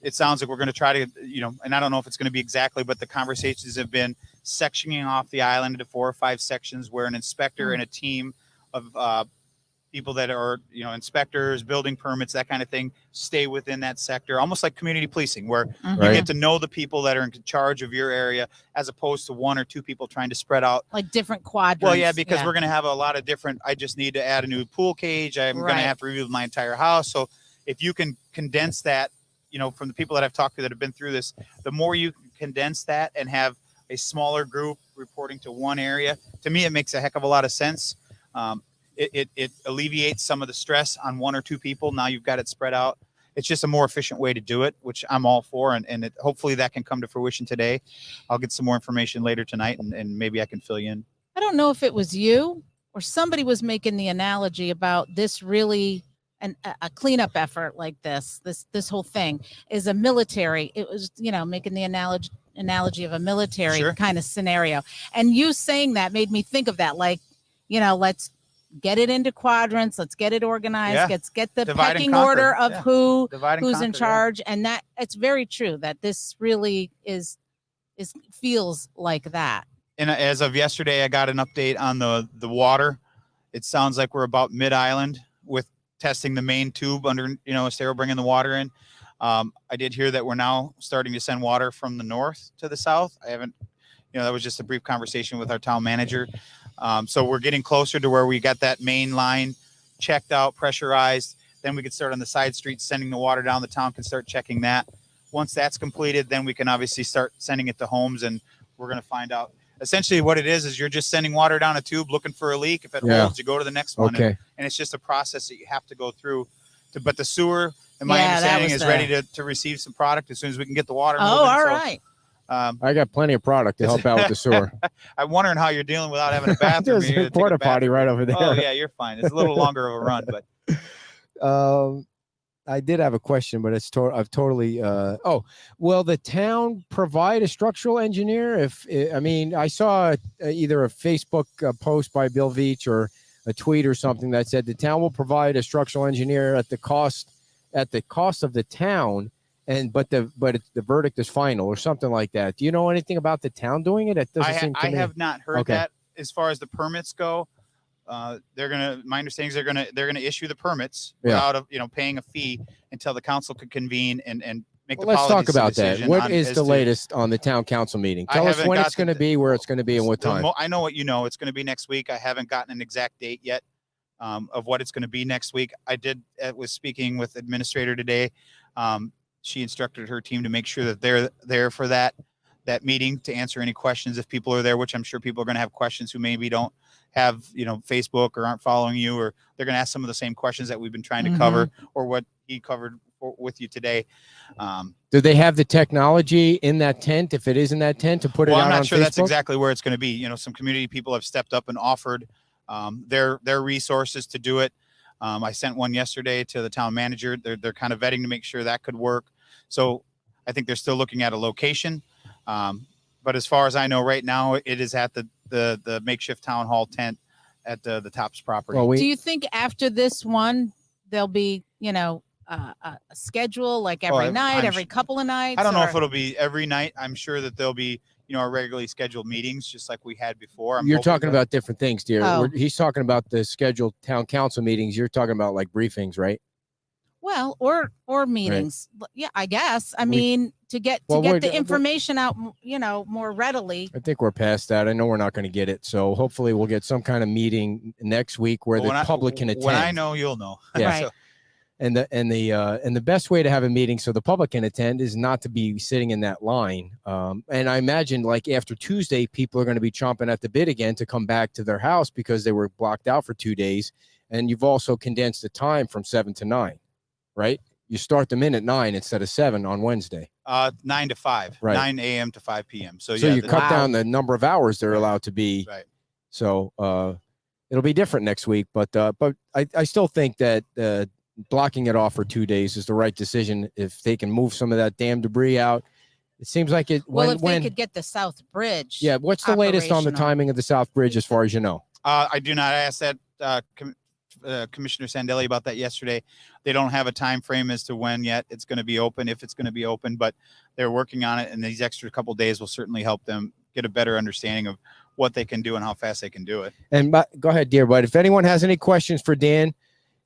it sounds like we're going to try to, and I don't know if it's going to be exactly, but the conversations have been sectioning off the island into 4 or 5 sections where an inspector and a team of people that are, inspectors, building permits, that kind of thing, stay within that sector, almost like community policing, where Mhm. you get to know the people that are in charge of your area, as opposed to 1 or 2 people trying to spread out. Like different quadrants. Well, yeah, because we're going to have a lot of different, I just need to add a new pool cage. I'm going to Right. have to review my entire house. So if you can condense that, from the people that I've talked to that have been through this, the more you can condense that and have a smaller group reporting to one area, to me, it makes a heck of a lot of sense. It alleviates some of the stress on 1 or 2 people. Now you've got it spread out. It's just a more efficient way to do it, which I'm all for. And hopefully that can come to fruition today. I'll get some more information later tonight, and maybe I can fill you in. I don't know if it was you or somebody was making the analogy about this really a cleanup effort like this whole thing is a military. It was, making the analogy of a military Sure. kind of scenario. And you saying that made me think of that, like, let's get it into quadrants. Let's get it organized. Yeah. Let's get the Divide and pecking conquer. order of Yeah. who's Divide and in conquer, yeah. charge. And that it's very true that this really is feels like that. And as of yesterday, I got an update on the water. It sounds like we're about mid-island with testing the main tube under, Estero bringing the water in. I did hear that we're now starting to send water from the north to the south. I haven't, that was just a brief conversation with our town manager. So we're getting closer to where we got that main line checked out, pressurized. Then we could start on the side streets, sending the water down. The town can start checking that. Once that's completed, then we can obviously start sending it to homes, and we're going to find out. Essentially what it is you're just sending water down a tube looking for a leak. If it holds, you go to the next one. Okay. And it's just a process that you have to go through. But the sewer, in my Yeah, that understanding, was is ready to receive some product as soon as we can get the water moving. All right. I got plenty of product to help out with the sewer. I'm wondering how you're dealing without having a bathroom. There's You a gotta take porta potty bathroom. right over there. Oh, yeah, you're fine. It's a little longer of a run, but I did have a question, but I've totally. Will the town provide a structural engineer? I saw either a Facebook post by Bill Veach or a tweet or something that said the town will provide a structural engineer at the cost of the town, but the verdict is final or something like that. Do you know anything about the town doing it? It doesn't seem to I me. have not heard Okay. that. As far as the permits go, my understanding is they're gonna issue the permits without paying a fee until the council could convene and make the Let's policy talk about that. decision What on- is as the to- latest on the town council meeting? I Tell us haven't when got it's going to be, where it's going to be, and what time. I know what it's going to be next week. I haven't gotten an exact date yet of what it's going to be next week. I was speaking with administrator today. She instructed her team to make sure that they're there for that meeting to answer any questions if people are there, which I'm sure people are going to have questions who maybe don't have, Facebook or aren't following you, or they're going to ask some of the same questions that we've been trying to cover or what he covered with you today. Do they have the technology in that tent? If it is in that tent, to put it out on Facebook? I'm not sure that's exactly where it's going to be. Some community people have stepped up and offered their resources to do it. I sent one yesterday to the town manager. They're kind of vetting to make sure that could work. So I think they're still looking at a location. But as far as I know right now, it is at the makeshift town hall tent at the Tops property. Well, Do you think after this one there'll be, a schedule like every night, every couple of nights? I don't know if it'll be every night. I'm sure that there'll be, our regularly scheduled meetings just like we had before. You're talking about different things, dear. Oh. He's talking about the scheduled town council meetings. You're talking about like briefings, right? Well, or meetings. Yeah, I guess. I mean, to get the information out, more readily. I think we're past that. I know we're not going to get it. So hopefully we'll get some kind of meeting next week where the public can attend. When I know, you'll know. Yeah. Right. So, and the best way to have a meeting so the public can attend is not to be sitting in that line. And I imagine like after Tuesday, people are going to be chomping at the bit again to come back to their house because they were blocked out for 2 days. And you've also condensed the time from 7 to 9, right? You start them in at 9 instead of 7 on Wednesday. 9 to 5, Right. 9 a.m. to 5 p.m. So you cut down the number of hours they're allowed to be. Right. So it'll be different next week, but I still think that blocking it off for 2 days is the right decision. If they can move some of that damn debris out, it seems like it. If they could get the South Bridge. Yeah. What's the latest on the operational. timing of the South Bridge, as far as you know? I do not. I asked that Commissioner Sandelli about that yesterday. They don't have a time frame as to when yet it's going to be open, if it's going to be open, but they're working on it. And these extra couple of days will certainly help them get a better understanding of what they can do and how fast they can do it. And go ahead, dear bud. If anyone has any questions for Dan,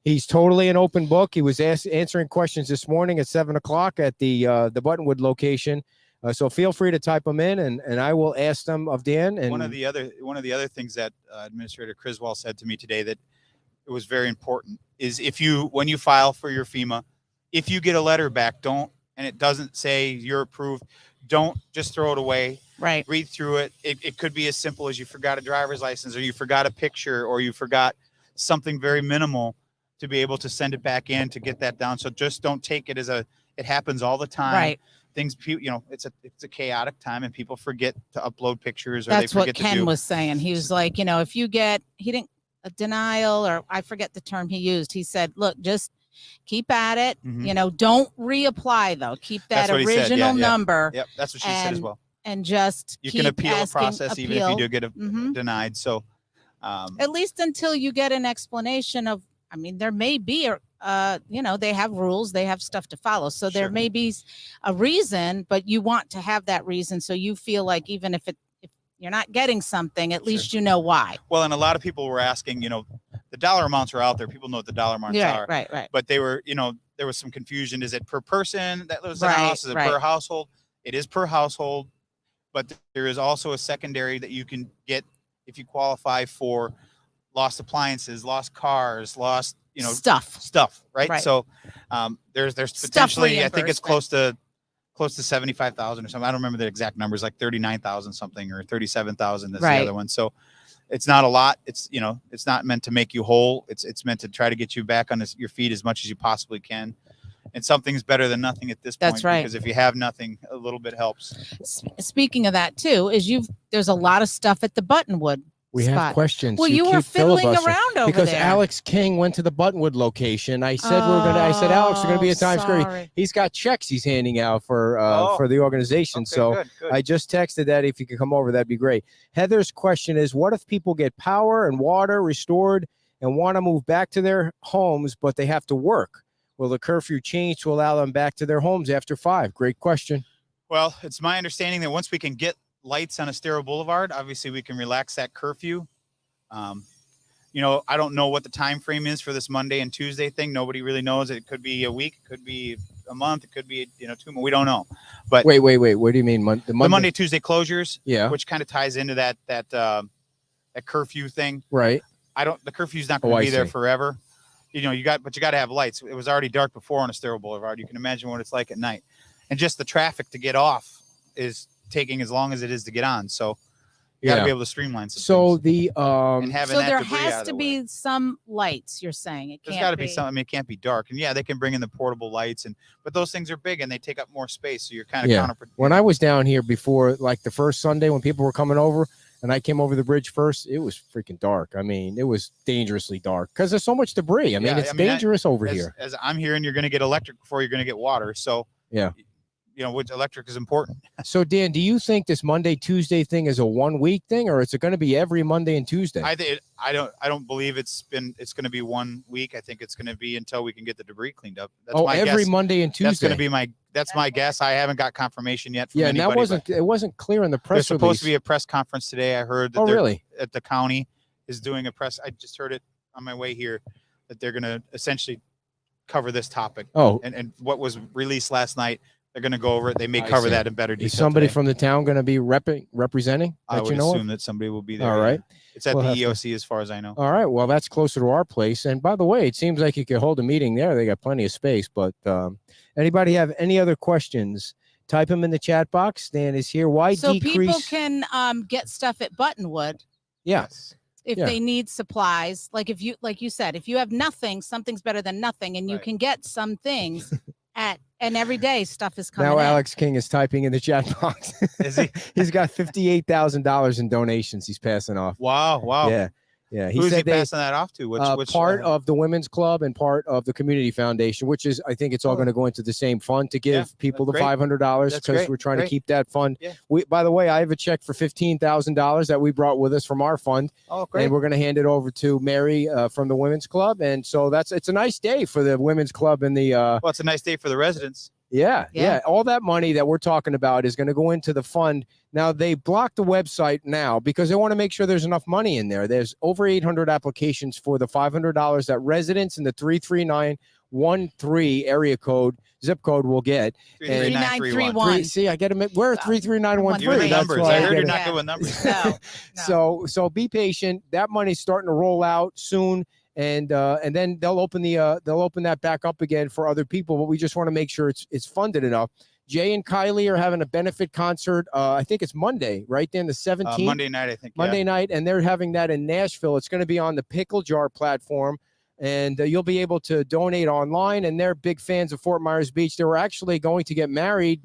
he's totally an open book. He was answering questions this morning at 7:00 at the Buttonwood location. So feel free to type them in, and I will ask them of Dan. And one of the other things that Administrator Criswell said to me today that it was very important is when you file for your FEMA, if you get a letter back, and it doesn't say you're approved, don't just throw it away. Right. Read through it. It could be as simple as you forgot a driver's license, or you forgot a picture, or you forgot something very minimal, to be able to send it back in to get that down. So just don't take it as it happens all the time. Right. Things, it's a chaotic time and people forget to upload pictures, or That's they what forget to Ken do. was saying. He was like, if you get, he didn't a denial, or I forget the term he used. He said, look, just keep at it. Mhm. Don't reapply though. Keep that That's what he said. original Yeah. number. Yep. That's what she said as well. And just You keep can appeal a asking, process even if you do get Mhm. denied. So At least until you get an explanation of, I mean, there may be they have rules, they have stuff to follow. So there may be a reason, but you want to have that reason. So you feel like even if you're not getting something, at least you know why. Well, and a lot of people were asking, the dollar amounts are out there. People know what the dollar amounts are. Right. But they were, there was some confusion. Is it per person that lives in a house? Is it per household? It is per household, but there is also a secondary that you can get if you qualify for lost appliances, lost cars, lost, stuff, right? So there's potentially, I think it's close to 75,000 or something. I don't remember the exact numbers, like 39,000 something or 37,000. That's the other one. So it's not a lot. It's, it's not meant to make you whole. It's meant to try to get you back on your feet as much as you possibly can. And something's better than nothing at this point. That's right. Because if you have nothing, a little bit helps. Speaking of that too, there's a lot of stuff at the Buttonwood. We have questions. Well, you were fiddling around over because there. Alex King went to the Buttonwood location. I said I said Alex, we're going to be at Times Square. He's got checks he's handing out for the organization. Okay, good. I just texted that if you could come over, that'd be great. Heather's question is, what if people get power and water restored and want to move back to their homes, but they have to work? Will the curfew change to allow them back to their homes after 5? Great question. Well, it's my understanding that once we can get lights on Estero Boulevard, obviously we can relax that curfew. I don't know what the time frame is for this Monday and Tuesday thing. Nobody really knows. It could be a week, it could be a month, it could be 2 months. We don't know. But wait. What do you mean? The Monday Tuesday closures, which kind of ties into that curfew thing. Right. The curfew's not going to be there forever. You got to have lights. It was already dark before on Estero Boulevard. You can imagine what it's like at night, and just the traffic to get off is taking as long as it is to get on. So you got to be able to streamline some things. There has to be some lights, you're saying. There's got to be some. I mean, it can't be dark. And they can bring in the portable lights, but those things are big and they take up more space. So you're kind of counterproductive. When I was down here before, like the first Sunday when people were coming over and I came over the bridge first, it was freaking dark. I mean, it was dangerously dark because there's so much debris. It's dangerous over here. As I'm hearing, you're going to get electric before you're going to get water. So which electric is important. So Dan, do you think this Monday, Tuesday thing is a 1 week thing, or is it going to be every Monday and Tuesday? I don't believe it's going to be 1 week. I think it's going to be until we can get the debris cleaned up. That's my every guess. Monday and Tuesday. That's going to be that's my guess. I haven't got confirmation yet from anybody. And it wasn't clear in the press release. There's supposed to be a press conference today. I heard that really? At the county is doing a press. I just heard it on my way here that they're going to essentially cover this topic. And what was released last night, they're going to go over it. They may cover that in better detail. Is somebody from the town going to be representing? I would assume that somebody will be there. All right. It's at the EOC as far as I know. All right. Well, that's closer to our place. And by the way, it seems like you could hold a meeting there. They got plenty of space. But anybody have any other questions? Type them in the chat box. Dan is here. Why decrease? People can get stuff at Buttonwood. Yes. If they need supplies, like you said, if you have nothing, something's better than nothing, and you can get some things and every day stuff is coming. Now in. Alex King is typing in the chat box. Is he? He's got $58,000 in donations he's passing off. Wow. Yeah. Who's he passing that off to? Which part of the Women's Club and part of the Community Foundation, which is, I think it's all going to go into the same fund to give people the $500 because we're trying to keep that fund. Yeah. By the way, I have a check for $15,000 that we brought with us from our fund. Oh, great. And we're going to hand it over to Mary from the Women's Club. And so it's a nice day for the Women's Club and the. Well, it's a nice day for the residents. Yeah. All that money that we're talking about is going to go into the fund. Now, they blocked the website now because they want to make sure there's enough money in there. There's over 800 applications for the $500 that residents in the 33913 area code, zip code will get. 33931. See, I get them. We're 33913. You're the numbers. I heard you're not good with numbers. No. So be patient. That money's starting to roll out soon. And then they'll open that back up again for other people, but we just want to make sure it's funded enough. Jay and Kylie are having a benefit concert. I think it's Monday, right? Then the 17th. Monday night, I think. Monday night, and they're having that in Nashville. It's going to be on the Pickle Jar platform, and you'll be able to donate online. And they're big fans of Fort Myers Beach. They were actually going to get married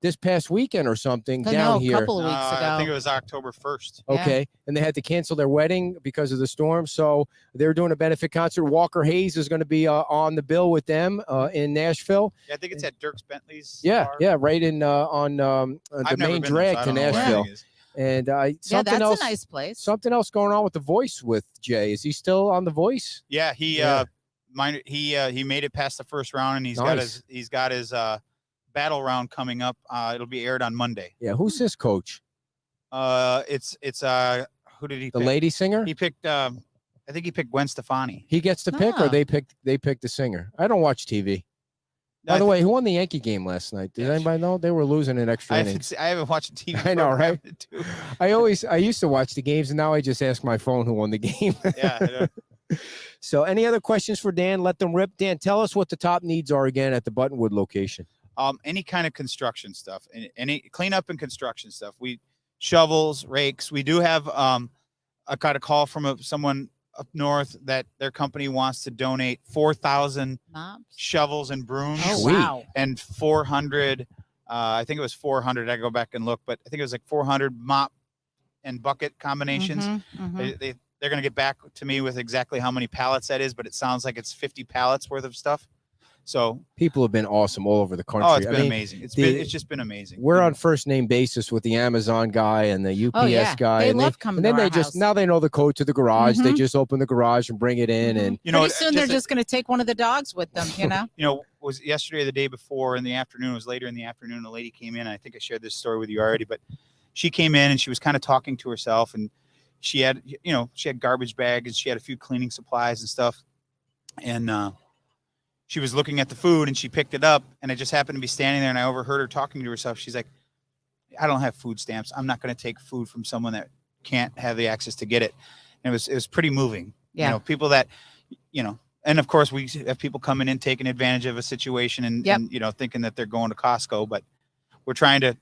this past weekend or something down here. A couple of weeks ago. I think it was October 1st. Okay. And they had to cancel their wedding because of the storm. So they're doing a benefit concert. Walker Hayes is going to be on the bill with them in Nashville. Yeah, I think it's at Dirks Bentley's. Yeah. Right in on the main drag to Nashville. And Yeah, something that's else, a nice place. something else going on with The Voice with Jay. Is he still on The Voice? Yeah, he made it past the first round, and he's got his battle round coming up. It'll be aired on Monday. Yeah. Who's his coach? It's who did he The pick? lady singer? He picked I think he picked Gwen Stefani. He gets to pick, or Ah. they pick the singer. I don't watch TV. By I the thi- way, who won the Yankee game last night? Does Yeah, anybody know? They were losing in extra innings. I haven't watched TV. I know, right? Too. I used to watch the games, and now I just ask my phone who won the game. Yeah. I know. So, any other questions for Dan? Let them rip. Dan, tell us what the top needs are again at the Buttonwood location. Any kind of construction stuff, any cleanup and construction stuff. We shovels, rakes. We do have I got a call from someone up north that their company wants to donate 4,000 Mops. shovels and brooms. Oh, Sweet. wow. And 400. I think it was 400. I go back and look, but I think it was like 400 mop and bucket combinations. Mhm, mhm. They're going to get back to me with exactly how many pallets that is, but it sounds like it's 50 pallets worth of stuff. So People have been awesome all over the country. oh, it's I been mean, amazing. It's just been amazing. we're on first name basis with the Amazon guy and the UPS Oh, yeah. guy. They and love coming and then to they our just house. now they know the code to the garage. They Mhm. just open the garage and bring it in. Mhm. And You know, Pretty soon they're just going to take one of the dogs with them, you know? Was yesterday or the day before in the afternoon, it was later in the afternoon, a lady came in. I think I shared this story with you already, but she came in and she was kind of talking to herself, and she had garbage bags and she had a few cleaning supplies and stuff. And she was looking at the food and she picked it up, and I just happened to be standing there and I overheard her talking to herself. She's like, I don't have food stamps. I'm not going to take food from someone that can't have the access to get it. And it was pretty moving. Yeah. People that, and of course we have people coming in, taking advantage of a situation and, Yep. and thinking that they're going to Costco, but we're trying to,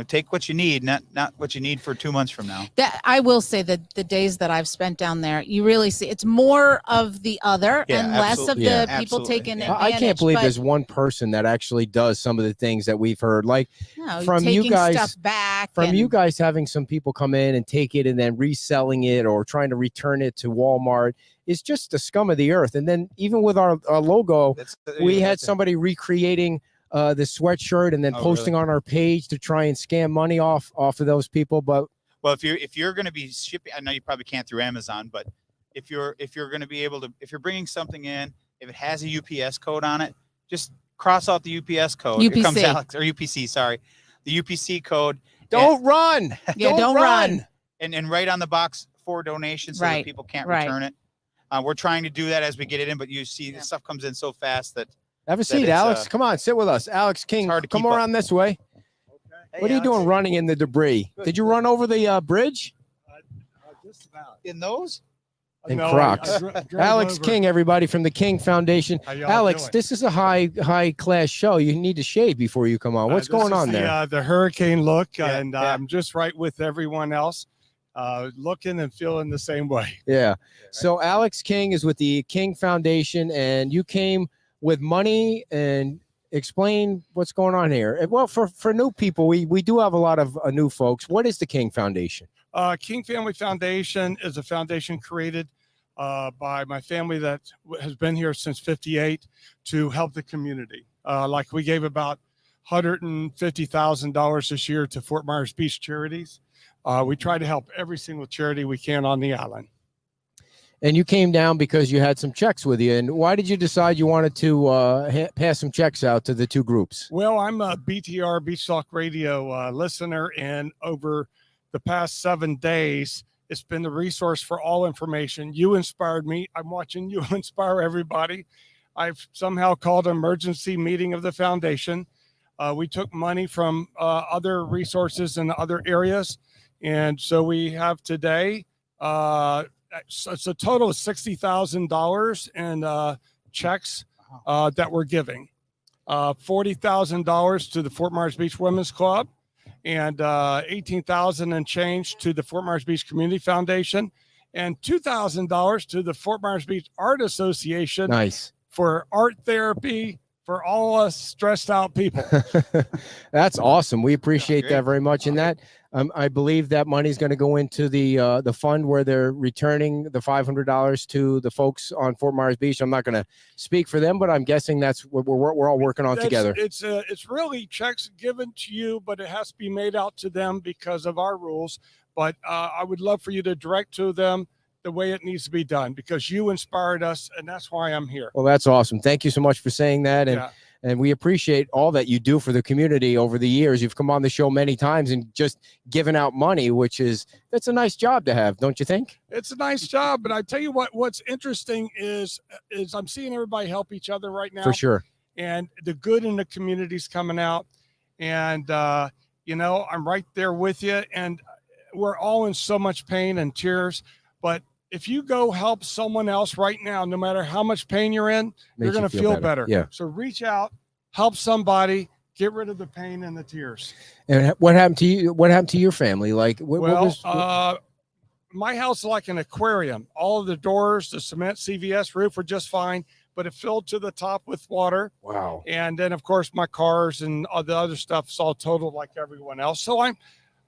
take what you need, not what you need for 2 months from now. That I will say that the days that I've spent down there, you really see it's more of the other Yeah, and less of absolutely. the Yeah, people absolutely. taking Yeah. I can't believe but, there's one person that actually does some of the things that we've heard. Like from you taking guys- stuff back from you and- guys having some people come in and take it and then reselling it or trying to return it to Walmart is just the scum of the earth. And then even with our logo, we had somebody recreating the sweatshirt and then Oh, posting on our page to try and scam money off of those people. But Well, if you're going to be shipping, I know you probably can't through Amazon, but if you're going to be able to, if you're bringing something in, if it has a UPS code on it, just cross out the UPS code. Here comes UPC. Alex, or UPC, sorry, the UPC code. don't run. Yeah, don't run. And write on the box for donations so that Right, people can't right. return it. We're trying to do that as we get it in, but you see Yeah. the stuff comes in so fast that Have a seat, it's, Alex. Come on, sit with us. Alex King, hard to come keep up. around this way. What are you doing running in the debris? Did you run over the bridge? Just about. in those. In No, Crocs. I drove Alex over. King, everybody from the King Foundation. How y'all Alex, doing? this is a high class show. You need to shave before you come on. What's This going is on there? The hurricane look, Yeah, and yeah. I'm just right with everyone else, looking and feeling the same way. Yeah. So Alex King is with the King Foundation, and you came with money and explain what's going on here. Well, for new people, we do have a lot of new folks. What is the King Foundation? King Family Foundation is a foundation created by my family that has been here since '58 to help the community. Like we gave about $150,000 this year to Fort Myers Beach charities. We try to help every single charity we can on the island. And you came down because you had some checks with you. And why did you decide you wanted to pass some checks out to the two groups? Well, I'm a BTR Beach Talk Radio listener, and over the past 7 days, it's been the resource for all information. You inspired me. I'm watching you inspire everybody. I've somehow called an emergency meeting of the foundation. We took money from other resources in other areas. And so we have today, it's a total of $60,000 in checks that we're giving. $40,000 to the Fort Myers Beach Women's Club, and $18,000 and change to the Fort Myers Beach Community Foundation, and $2,000 to the Fort Myers Beach Art Association Nice. for art therapy for all us stressed out people. That's awesome. We appreciate Great. that very much. And that I believe that money is going to go into the fund where they're returning the $500 to the folks on Fort Myers Beach. I'm not going to speak for them, but I'm guessing that's what we're all working on together. It's really checks given to you, but it has to be made out to them because of our rules. But I would love for you to direct to them the way it needs to be done, because you inspired us, and that's why I'm here. Well, that's awesome. Thank you so much for saying that. And Yeah. And we appreciate all that you do for the community over the years. You've come on the show many times and just given out money, that's a nice job to have, don't you think? It's a nice job, but I tell you what's interesting is I'm seeing everybody help each other right now. For sure. And the good in the community's coming out. And, I'm right there with you. And we're all in so much pain and tears. But if you go help someone else right now, no matter how much pain you're in, you're going to feel better. Yeah. So reach out, help somebody, get rid of the pain and the tears. And what happened to you? What happened to your family? Like, my house is like an aquarium. All of the doors, the cement CVS roof were just fine, but it filled to the top with water. Wow. And then, of course, my cars and all the other stuff is all totaled like everyone else. So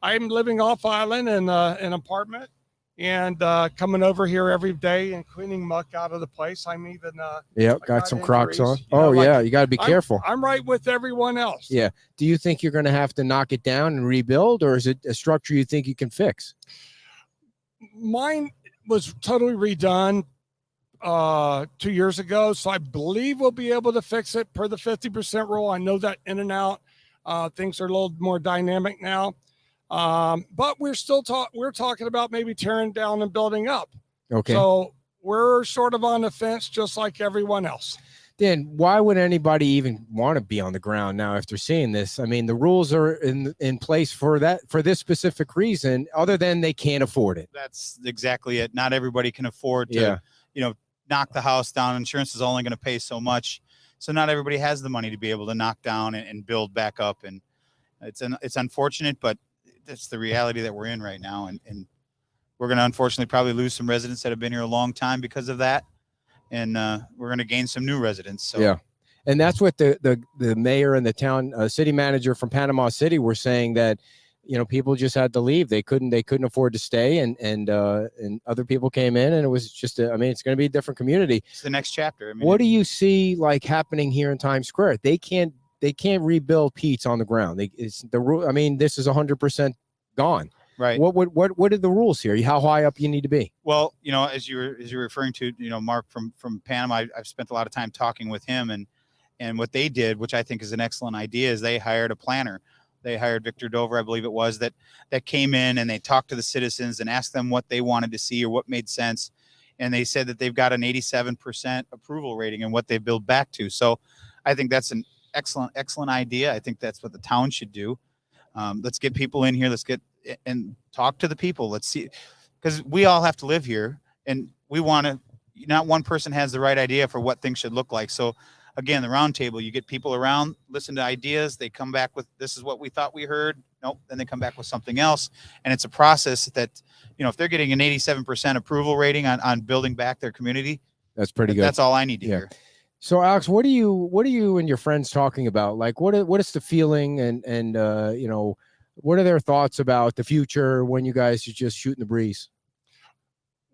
I'm living off island in an apartment. And coming over here every day and cleaning muck out of the place. I'm even got some Crocs on. injuries. You got to be careful. I'm right with everyone else. Yeah. Do you think you're going to have to knock it down and rebuild, or is it a structure you think you can fix? Mine was totally redone 2 years ago, so I believe we'll be able to fix it per the 50% rule. I know that in and out. Things are a little more dynamic now. But we're still talking about maybe tearing down and building up. Okay. So we're sort of on the fence, just like everyone else. Dan, why would anybody even want to be on the ground now after seeing this? I mean, the rules are in place for this specific reason, other than they can't afford it. That's exactly it. Not everybody can afford to, knock the house down. Insurance is only going to pay so much. So not everybody has the money to be able to knock down and build back up. And it's unfortunate, but that's the reality that we're in right now. And we're going to unfortunately probably lose some residents that have been here a long time because of that. And we're going to gain some new residents. So yeah. And that's what the mayor and the town city manager from Panama City were saying, that, people just had to leave. They couldn't afford to stay. And other people came in, and it was just, it's going to be a different community. It's the next chapter. What do you see like happening here in Times Square? They can't rebuild Pete's on the ground. This is 100% gone. Right. What are the rules here? How high up you need to be? Well, as you're referring to, Mark from Panama, I've spent a lot of time talking with him, and what they did, which I think is an excellent idea, is they hired a planner. They hired Victor Dover, I believe it was, that came in and they talked to the citizens and asked them what they wanted to see or what made sense. And they said that they've got an 87% approval rating in what they build back to. So I think that's an excellent idea. I think that's what the town should do. Let's get people in here. Let's get and talk to the people. Let's see, because we all have to live here, and we want to. Not one person has the right idea for what things should look like. So, again, the round table. You get people around, listen to ideas. They come back with, this is what we thought we heard. Nope. Then they come back with something else, and it's a process that, if they're getting an 87% approval rating on building back their community, that's pretty good. That's all I need to hear. So, Alex, what are you and your friends talking about? Like, what is the feeling, and what are their thoughts about the future when you guys are just shooting the breeze?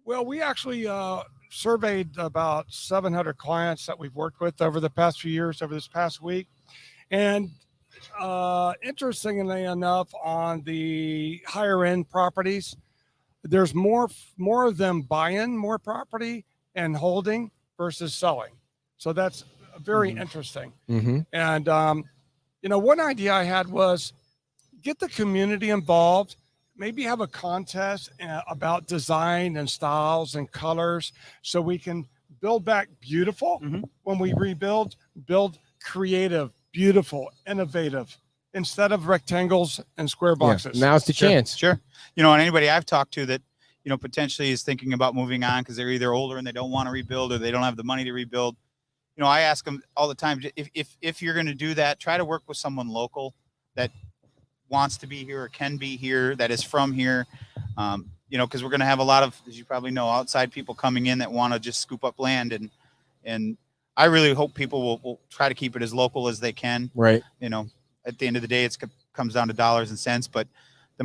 Well, we actually surveyed about 700 clients that we've worked with over the past few years, over this past week. And interestingly enough, on the higher end properties, there's more of them buying more property and holding versus selling. So that's very interesting. Mm-hmm. And, one idea I had was get the community involved, maybe have a contest about design and styles and colors, so we can build back beautiful. When we rebuild, build creative, beautiful, innovative, instead of rectangles and square boxes. Yeah, now's the chance. Sure. And anybody I've talked to that, potentially is thinking about moving on because they're either older and they don't want to rebuild, or they don't have the money to rebuild. I ask them all the time, if you're going to do that, try to work with someone local that wants to be here or can be here, that is from here. Because we're going to have a lot of, as you probably know, outside people coming in that want to just scoop up land. And I really hope people will try to keep it as local as they can. Right. At the end of the day, it comes down to dollars and cents, but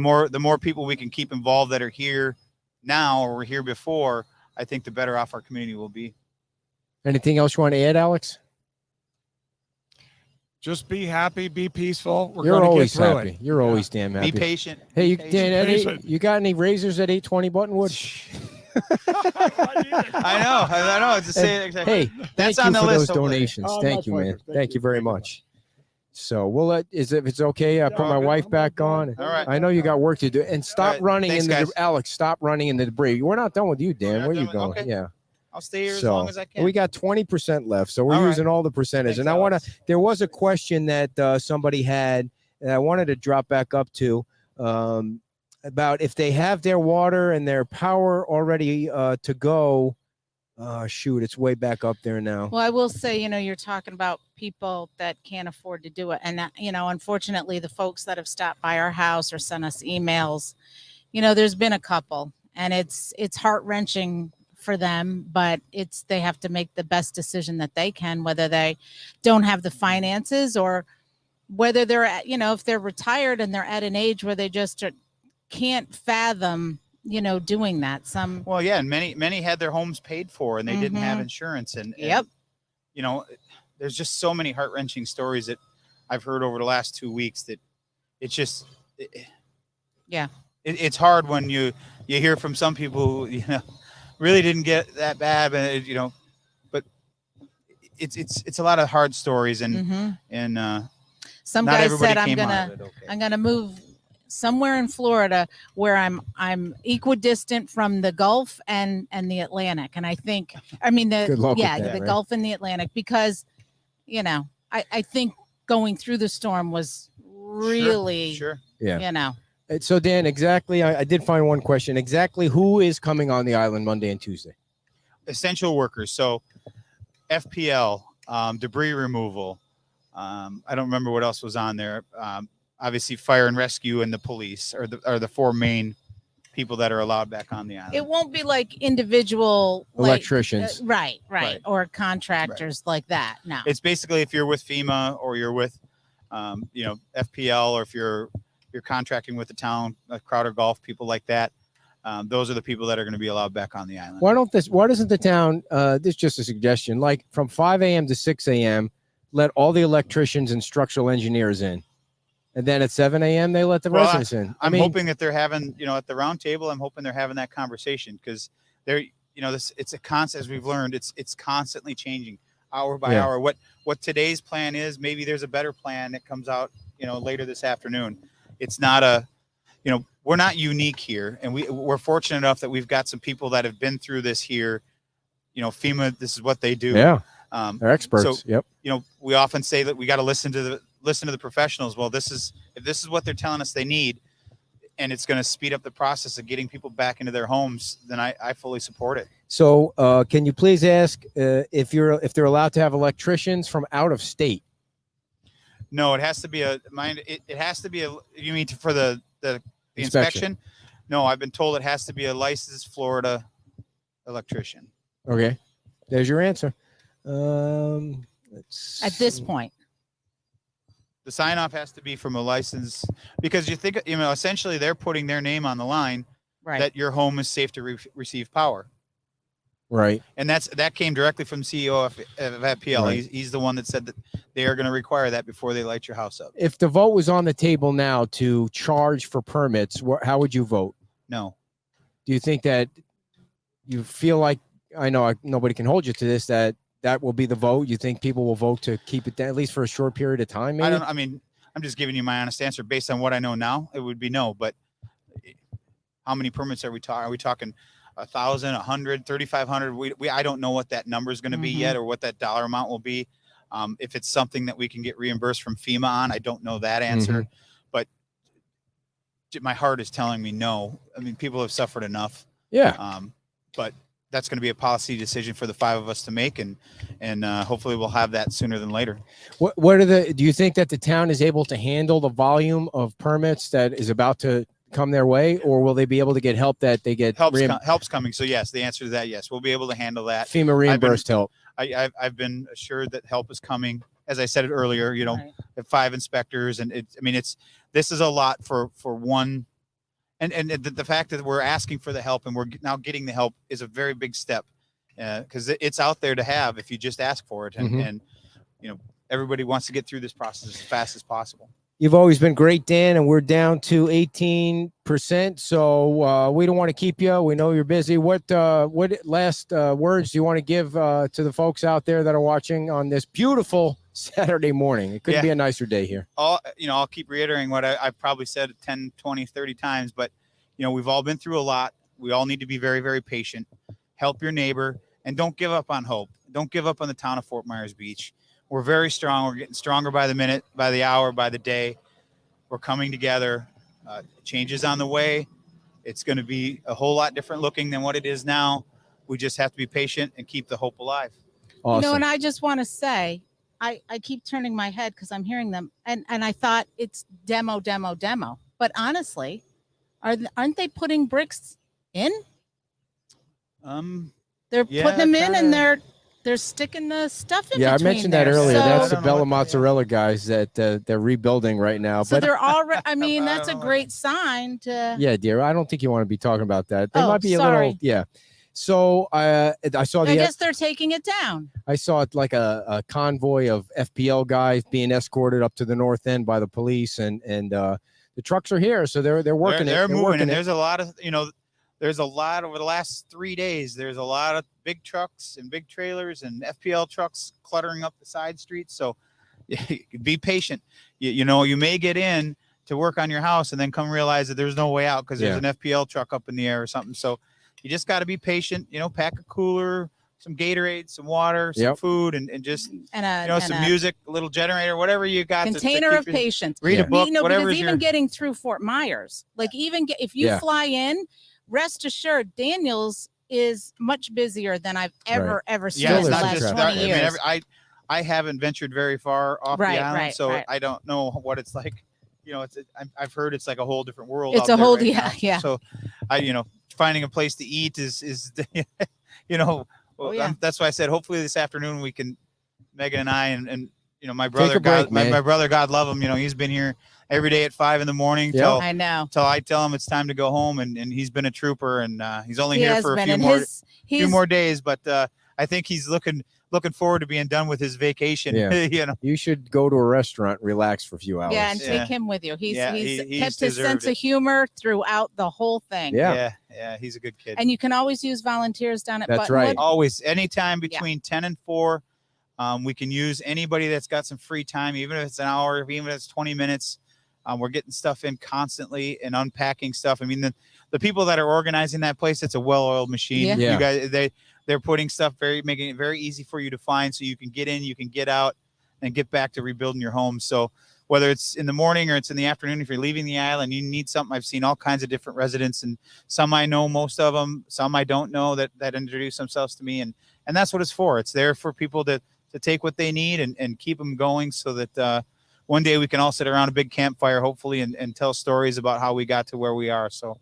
the more people we can keep involved that are here now or were here before, I think the better off our community will be. Anything else you want to add, Alex? Just be happy, be peaceful. We're You're going to get always through happy. it. You're Yeah. always damn happy. Be patient. Hey, you, be Dan, patient. you got any razors at 820 Buttonwood? I know. It's the same exact. Hey, That's thank you on the for list, those hopefully. donations. Oh, Thank my you, man. pleasure. Thank you very much. So we'll let if it's okay. I put all my good. wife back on. All right. I know you got work to do, and stop right. running Thanks, in the guys. Alex. Stop running in the debris. We're not done with you, Dan. not Where done you with- going? okay. Yeah. I'll stay here as So long as I can. we got 20% left, so we're All right. using all the percentage. Thanks, and I want to. Alex. There was a question that somebody had, and I wanted to drop back up to about if they have their water and their power already to go. Shoot, it's way back up there now. Well, I will say, you're talking about people that can't afford to do it. And, unfortunately, the folks that have stopped by our house or sent us emails, there's been a couple, and it's heart-wrenching for them, but they have to make the best decision that they can, whether they don't have the finances or whether they're at, if they're retired and they're at an age where they just can't fathom doing that. Well, yeah, and many had their homes paid for and they didn't have insurance, and Yep. There's just so many heart-wrenching stories that I've heard over the last 2 weeks that it's just it's hard when you hear from some people who really didn't get that bad, but it's a lot of hard stories, and some not guy everybody said came out of it okay. I'm gonna move somewhere in Florida where I'm equidistant from the Gulf and the Atlantic. And Good luck with that, the right? Gulf and the Atlantic, because, I think going through the storm was really, sure. Yeah. So Dan, exactly. I did find one question. Exactly who is coming on the island Monday and Tuesday? Essential workers. So FPL, debris removal. I don't remember what else was on there. Obviously fire and rescue and the police are the four main people that are allowed back on the island. it won't be like individual Electricians. right, Right. or contractors like that. No. It's basically if you're with FEMA or you're with, FPL, or if you're contracting with the town, Crowder Golf, people like that. Those are the people that are going to be allowed back on the island. Why doesn't the town, this is just a suggestion, like from 5 a.m. to 6 a.m., let all the electricians and structural engineers in. And then at 7 a.m., they let the residents in. I'm hoping that they're having, at the round table, I'm hoping they're having that conversation, because they're, it's a constant, as we've learned, it's constantly changing hour by hour. What today's plan is, maybe there's a better plan that comes out, later this afternoon. It's not we're not unique here, and we're fortunate enough that we've got some people that have been through this here. FEMA, this is what they do. Yeah. They're experts. So, Yep. We often say that we got to listen to the professionals. Well, if this is what they're telling us they need, and it's going to speed up the process of getting people back into their homes, then I fully support it. So can you please ask if they're allowed to have electricians from out of state? No, it has to be it has to be you mean for the inspection? No, I've been told it has to be a licensed Florida electrician. Okay. There's your answer. At this point. The sign off has to be from a license, because you think, essentially they're putting their name on the line, Right. that your home is safe to receive power. Right. And that came directly from CEO of FPL. Right. He's the one that said that they are going to require that before they light your house up. If the vote was on the table now to charge for permits, how would you vote? No. Do you think that you feel like, I know nobody can hold you to this, that will be the vote? You think people will vote to keep it at least for a short period of time? Maybe? I'm just giving you my honest answer based on what I know now. It would be no, but how many permits are we talking? Are we talking 1,000, 100, 3,500? I don't know what that number is going to be yet, or what that dollar amount will be. If it's something that we can get reimbursed from FEMA on, I don't know that answer, but my heart is telling me no. People have suffered enough. Yeah. But that's going to be a policy decision for the five of us to make, and hopefully we'll have that sooner than later. Do you think that the town is able to handle the volume of permits that is about to come their way, or will they be able to get help that they get help's coming? So yes, the answer to that, yes, we'll be able to handle that. FEMA reimbursed help? I've been assured that help is coming. As I said it earlier, Right. 5 inspectors, and this is a lot for one and the fact that we're asking for the help and we're now getting the help is a very big step, because it's out there to have if you just ask for it. And everybody wants to get through this process as fast as possible. You've always been great, Dan, and we're down to 18%. So we don't want to keep you. We know you're busy. What last words do you want to give to the folks out there that are watching on this beautiful Saturday morning? It couldn't be a nicer day here. I'll keep reiterating what I've probably said 10, 20, 30 times, but we've all been through a lot. We all need to be very, very patient. Help your neighbor, and don't give up on hope. Don't give up on the town of Fort Myers Beach. We're very strong. We're getting stronger by the minute, by the hour, by the day. We're coming together. Changes on the way. It's going to be a whole lot different looking than what it is now. We just have to be patient and keep the hope alive. Awesome. And I just want to say, I keep turning my head because I'm hearing them, and I thought it's demo. But honestly, aren't they putting bricks in? They're putting them in, and they're sticking the stuff in. Yeah, I mentioned that earlier. So, that's the Bella Mozzarella guys that they're rebuilding right now. So but they're already. I mean, that's a great sign to. Yeah, dear. I don't think you want to be talking about that. They might be a sorry. little. Yeah. So I saw I guess they're taking it down. I saw it like a convoy of FPL guys being escorted up to the north end by the police, and the trucks are here, so they're working. They're moving, and it. there's a lot of There's a lot over the last 3 days. There's a lot of big trucks and big trailers and FPL trucks cluttering up the side streets. So be patient. You may get in to work on your house and then come realize that there's no way out because there's an FPL truck up in the air or something. So you just got to be patient. Pack a cooler, some Gatorade, some water, some food, and just some music, a little generator, whatever you got. Container of patience. Read a book, whatever. Because even getting through Fort Myers, like if you fly in, rest assured, Daniels is much busier than I've ever seen in the last 20 years. I haven't ventured very far off the island, so I don't know what it's like. I've heard it's like a whole different world. It's a whole yeah. So, finding a place to eat is that's why I said hopefully this afternoon we can, Megan and I and my brother, my brother, God love him. He's been here every day at 5 a.m. till I tell him it's time to go home, and he's been a trooper, and he's only here for a few more days, but I think he's looking forward to being done with his vacation. You should go to a restaurant, relax for a few hours. And take him with you. He's kept his sense of humor throughout the whole thing. Yeah, he's a good kid. And you can always use volunteers down at That's right. Always, anytime between 10 and 4. We can use anybody that's got some free time, even if it's an hour, even if it's 20 minutes. We're getting stuff in constantly and unpacking stuff. I mean, the people that are organizing that place, it's a well-oiled machine. You guys, they're putting stuff making it very easy for you to find, so you can get in, you can get out, and get back to rebuilding your home. So whether it's in the morning or it's in the afternoon, if you're leaving the island, you need something. I've seen all kinds of different residents, and some I know, most of them, some I don't know that introduce themselves to me, and that's what it's for. It's there for people to take what they need and keep them going, so that one day we can all sit around a big campfire, hopefully, and tell stories about how we got to where we are. So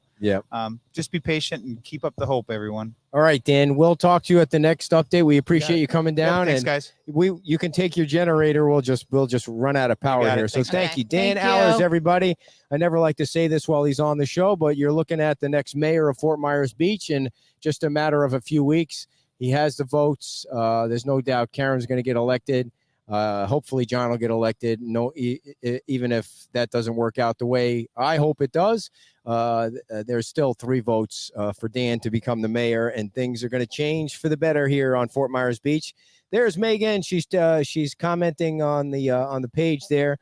just be patient and keep up the hope, everyone. All right, Dan, we'll talk to you at the next update. We appreciate you coming down. Thanks, guys. You can take your generator. We'll just run out of power here. So thank you. Dan Allers, everybody. I never like to say this while he's on the show, but you're looking at the next mayor of Fort Myers Beach in just a matter of a few weeks. He has the votes. There's no doubt Karen's going to get elected. Hopefully John will get elected. No, even if that doesn't work out the way I hope it does, there's still 3 votes for Dan to become the mayor, and things are going to change for the better here on Fort Myers Beach. There's Megan. She's commenting on the page there.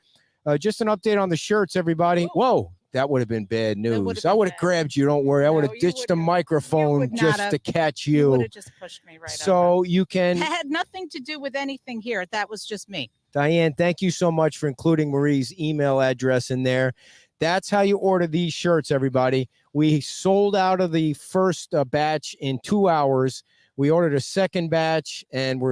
Just an update on the shirts, everybody. Whoa. That would have been bad news. I would have grabbed you. Don't worry. I would have ditched the microphone just to catch you. You would have just pushed me right So you can. It had nothing to do with anything here. That was just me. Diane, thank you so much for including Marie's email address in there. That's how you order these shirts, everybody. We sold out of the first batch in 2 hours. We ordered a second batch, and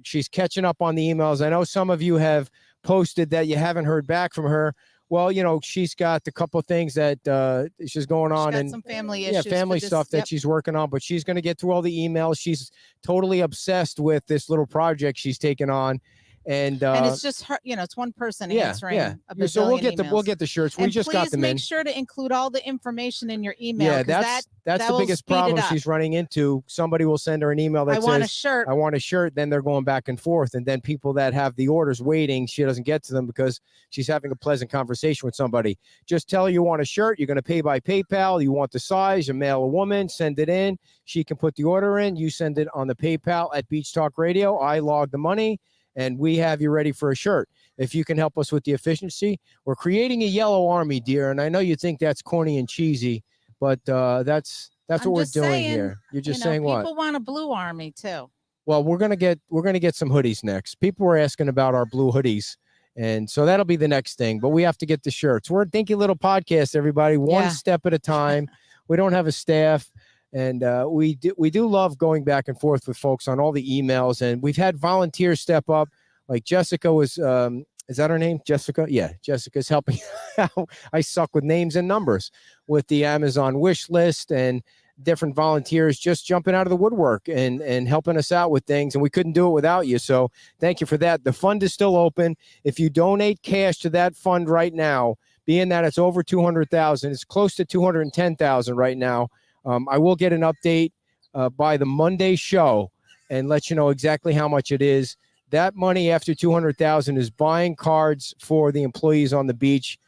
she's catching up on the emails. I know some of you have posted that you haven't heard back from her. Well, she's got a couple of things that she's going on, and some family issues. Family stuff that she's working on, but she's going to get through all the emails. She's totally obsessed with this little project she's taken on, And it's just her, it's one person answering a bazillion so we'll get emails. the shirts. We And just got them please in. make sure to include all the information in your email. Yeah, 'cause that's that the will biggest speed it problem up. she's running into. Somebody will send her an email that I want a says, shirt. I want a shirt. Then they're going back and forth. And then people that have the orders waiting, she doesn't get to them because she's having a pleasant conversation with somebody. Just tell her you want a shirt. You're going to pay by PayPal. You want the size, a male or woman, send it in. She can put the order in. You send it on the PayPal at Beach Talk Radio. I log the money and we have you ready for a shirt. If you can help us with the efficiency, we're creating a yellow army, dear. And I know you think that's corny and cheesy, but that's I'm what we're just doing saying, here. You're just people saying what? People want a blue army too. Well, we're gonna get some hoodies next. People were asking about our blue hoodies, and so that'll be the next thing. But we have to get the shirts. We're a dinky little podcast, everybody. One step at a time. We don't have a staff, and we do love going back and forth with folks on all the emails. And we've had volunteers step up, like Jessica was. Is that her name? Jessica? Yeah, Jessica's helping out. I suck with names and numbers with the Amazon wish list and different volunteers just jumping out of the woodwork and helping us out with things. And we couldn't do it without you. So thank you for that. The fund is still open. If you donate cash to that fund right now, being that it's over 200,000, it's close to 210,000 right now. I will get an update by the Monday show and let you know exactly how much it is. That money after 200,000 is buying cards for the employees on the beach.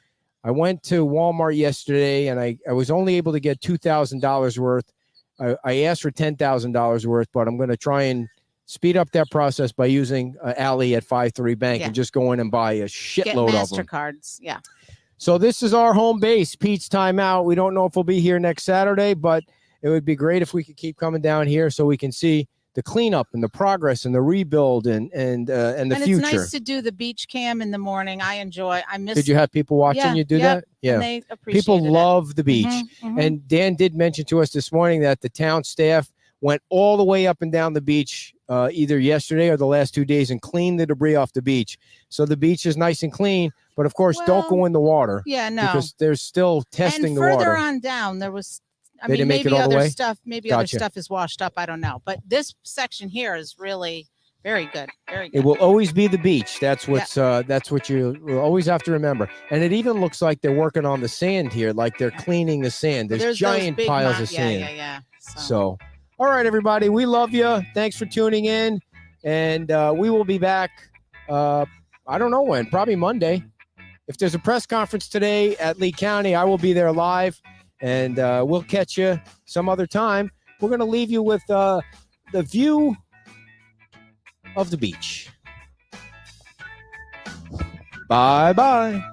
I went to Walmart yesterday and I was only able to get $2,000 worth. I asked for $10,000 worth, but I'm going to try and speed up that process by using Allie at 53 Bank and just go in and buy a shitload of them. MasterCards. Yeah. So this is our home base, Pete's Timeout. We don't know if we'll be here next Saturday, but it would be great if we could keep coming down here so we can see the cleanup and the progress and the rebuild and the future. It's nice to do the beach cam in the morning. I miss. Did you have people watching you do that? Yeah. And they appreciate people love the beach. Mm-hmm. And Dan did mention to us this morning that the town staff went all the way up and down the beach either yesterday or the last 2 days and cleaned the debris off the beach. So the beach is nice and clean, but of course, don't go in the water. Yeah, no. Because they're still testing the water. And further further on down, there was. They didn't make it all the way? Other stuff is washed up. I don't know. But this section here is really very good. Very good. It will always be the beach. That's what you will always have to remember. And it even looks like they're working on the sand here, like they're cleaning the sand. There's giant piles of sand. Yeah. So, all right, everybody, we love you. Thanks for tuning in. And we will be back, I don't know when, probably Monday. If there's a press conference today at Lee County, I will be there live. And we'll catch you some other time. We're going to leave you with the view of the beach. Bye-bye.